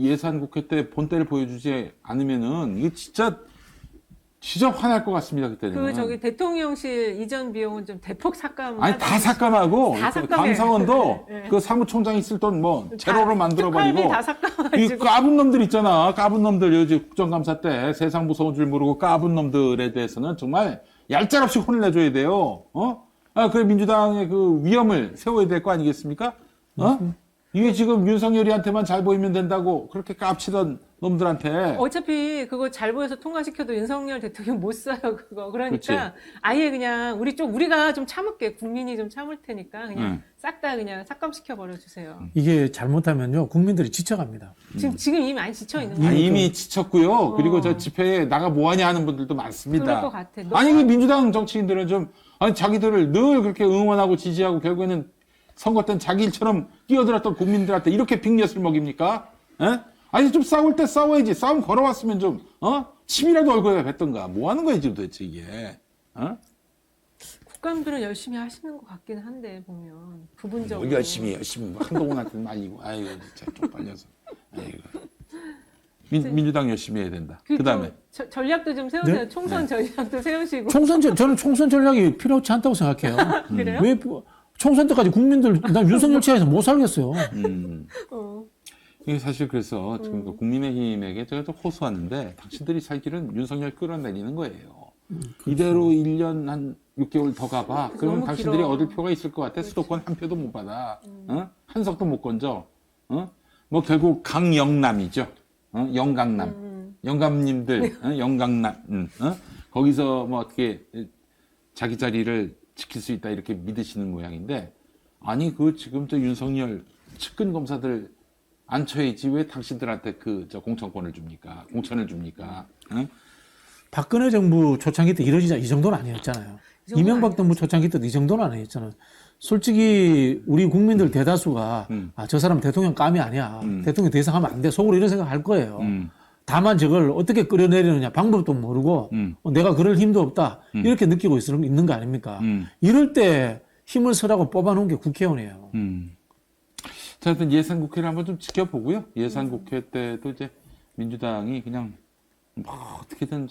예산국회 때 본때를 보여주지 않으면은, 이게 진짜 화날 것 같습니다, 그때는. 대통령실 이전 비용은 좀 대폭 삭감. 아니, 다 삭감하고, 다 삭감해요. 감사원도 네. 사무총장이 쓸 돈 제로로 만들어버리고. 특활비 다 삭감해가지고. 이 까분 놈들 있잖아. 까분 놈들, 요즘 국정감사 때 세상 무서운 줄 모르고 까분 놈들에 대해서는 정말 얄짤없이 혼을 내줘야 돼요. 그래, 민주당의 위험을 세워야 될 거 아니겠습니까? 이게 지금 윤석열이한테만 잘 보이면 된다고 그렇게 깝치던 놈들한테. 어차피 그거 잘 보여서 통과시켜도 윤석열 대통령 못 써요, 그거. 그러니까 그치. 아예 그냥 우리가 좀 참을게. 국민이 좀 참을 테니까 그냥 싹 다 그냥 삭감시켜 버려주세요. 이게 잘못하면요, 국민들이 지쳐갑니다. 지금 이미 많이 지쳐 있는 아, 거예요. 이미 지쳤고요. 그리고 저 집회에 나가 뭐하냐 하는 분들도 많습니다. 그럴 것 같아. 아니, 민주당 정치인들은 자기들을 늘 그렇게 응원하고 지지하고 결국에는 선거 때는 자기 일처럼 뛰어들었던 국민들한테 이렇게 빅엿을 먹입니까? 예? 아니 좀 싸울 때 싸워야지. 싸움 걸어왔으면 좀 침이라도 얼굴에 뱉던가. 뭐 하는 거야 지금 도대체 이게? 국감들은 열심히 하시는 것 같긴 한데 보면 부분적으로. 뭘 열심히 한동훈한테 말리고. 아이고 진짜 쪽팔려서. 아이고. 민주당 열심히 해야 된다. 그 다음에 전략도 좀 세우세요. 네? 총선 전략도 세우시고. 저는 총선 전략이 필요치 않다고 생각해요. 그래요? 왜 총선 때까지 국민들 난 윤석열 치하에서 못 살겠어요. 어. 이게 사실 그래서 지금 그 국민의힘에게 제가 좀 호소하는데 당신들이 살길은 윤석열 끌어내리는 거예요. 이대로 1년 한 6개월 더 가봐. 그러면 너무 당신들이 길어. 얻을 표가 있을 것 같아. 수도권 한 표도 못 받아. 한 석도 못 건져. 뭐 결국 강영남이죠. 영강남. 영감님들, 영강남. 거기서 뭐 어떻게 자기 자리를 지킬 수 있다 이렇게 믿으시는 모양인데 아니 그 지금 저 윤석열 측근 검사들 앉혀야지 왜 당신들한테 저 공천권을 줍니까? 공천을 줍니까? 박근혜 정부 초창기 때 이러지자 이 정도는 아니었잖아요. 이 정도는 이명박 정부 초창기 때도 이 정도는 아니었잖아요. 솔직히 우리 국민들 대다수가 저 사람 대통령 감이 아니야. 대통령 더 이상 하면 안 돼. 속으로 이런 생각 할 거예요. 다만 저걸 어떻게 끌어내리느냐 방법도 모르고 내가 그럴 힘도 없다. 이렇게 느끼고 있는 거 아닙니까? 이럴 때 힘을 쓰라고 뽑아놓은 게 국회의원이에요. 자, 하여튼 예산국회를 한번 좀 지켜보고요. 예산국회 때도 이제 민주당이 그냥 뭐 어떻게든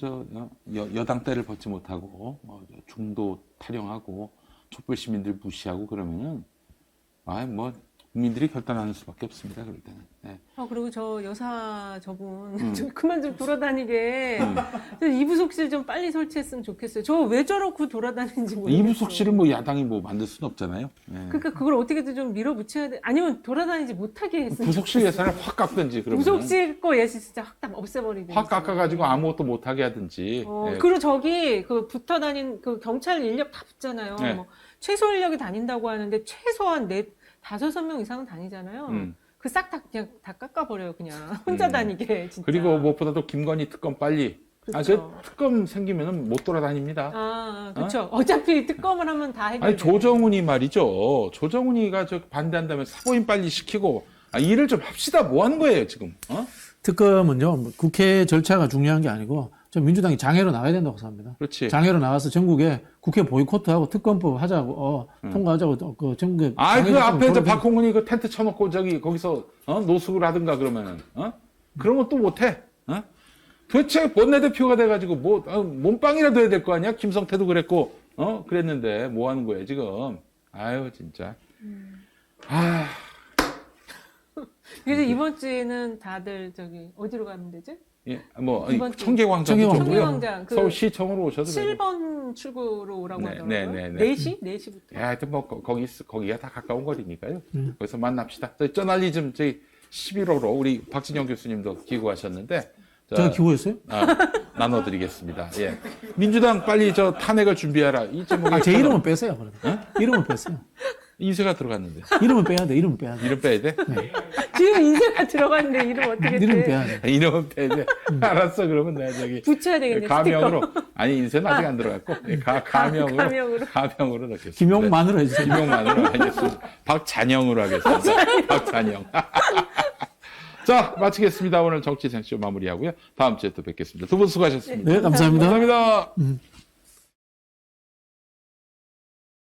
여당 때를 벗지 못하고 중도 타령하고 촛불 시민들 무시하고 그러면은 뭐 국민들이 결단하는 수밖에 없습니다. 그럴 때는. 네. 그리고 저 여사 저분 좀 그만 좀 돌아다니게 이부속실 좀 빨리 설치했으면 좋겠어요. 저 왜 저렇게 돌아다니는지 모르겠어요. 이부속실은 뭐 야당이 뭐 만들 수는 없잖아요. 네. 그러니까 그걸 어떻게든 좀 밀어붙여야 돼. 아니면 돌아다니지 못하게 했으면 부속실 예산을 확 깎든지 그러면. 부속실 거 예산 진짜 확 없애버리든지. 확 깎아가지고 아무것도 못하게 하든지. 네. 그리고 저기 그 붙어 다닌 그 경찰 인력 다 붙잖아요. 네. 뭐 최소 인력이 다닌다고 하는데 최소한 5-6명 이상은 다니잖아요. 그 싹 다 그냥 다 깎아버려요. 그냥 혼자 다니게 진짜. 그리고 무엇보다도 김건희 특검 빨리. 그렇죠. 그 특검 생기면은 못 돌아다닙니다. 그렇죠. 어차피 특검을 하면 다 해결돼. 아니 조정훈이 말이죠. 조정훈이가 반대한다면 사보임 빨리 시키고 일을 좀 합시다. 뭐 하는 거예요 지금? 특검은요 뭐 국회 절차가 중요한 게 아니고 좀 민주당이 장애로 나가야 된다고 생각합니다. 그렇지. 장애로 나가서 전국에 국회 보이콧하고 특검법 하자고 통과하자고 그 전국에. 그 앞에 박홍근이 그 텐트 쳐놓고 거기서 노숙을 하든가 그러면은 그런 것도 못해. 도대체 원내대표가 돼가지고 뭐 몸빵이라도 해야 될 거 아니야? 김성태도 그랬고 그랬는데 뭐 하는 거예요 지금? 아유 진짜. 그래서 이번 주에는 다들 어디로 가면 되지? 예, 뭐 이번 주- 청계광장도 좋고요. 청계광장, 서울시청으로 오셔도 되고. 7번 출구로 오라고 네, 하더라고요. 네, 네, 네. 4시? 4시부터. 야, 하여튼 뭐 거기가 다 가까운 거리니까요. 거기서 만납시다. 저희 저널리즘 저희 11호로 우리 박진영 교수님도 기고하셨는데 제가 기고했어요? 나눠드리겠습니다. 예, 민주당 빨리 탄핵을 준비하라. 이 제목에 제 이름은 빼세요. 그러면. 이름은 빼세요. 인쇄가 들어갔는데 이름은 빼야 돼. 이름은 빼야 돼. 이름 빼야 돼? 지금 인쇄가 들어갔는데 이름 어떻게 이름은 돼? 빼야 돼. 이름은 빼야 돼. 알았어. 그러면 내가 붙여야 되겠네. 가명으로 아니 인쇄는 아직 안 들어갔고 가명으로 넣겠습니다. 김용만으로 해주세요. 김용만으로 하겠습니다. 박찬영으로 하겠습니다. 박찬영. 자, 마치겠습니다. 오늘 정치생쇼 마무리하고요. 다음 주에 또 뵙겠습니다. 두 분 수고하셨습니다. 네, 감사합니다. 감사합니다.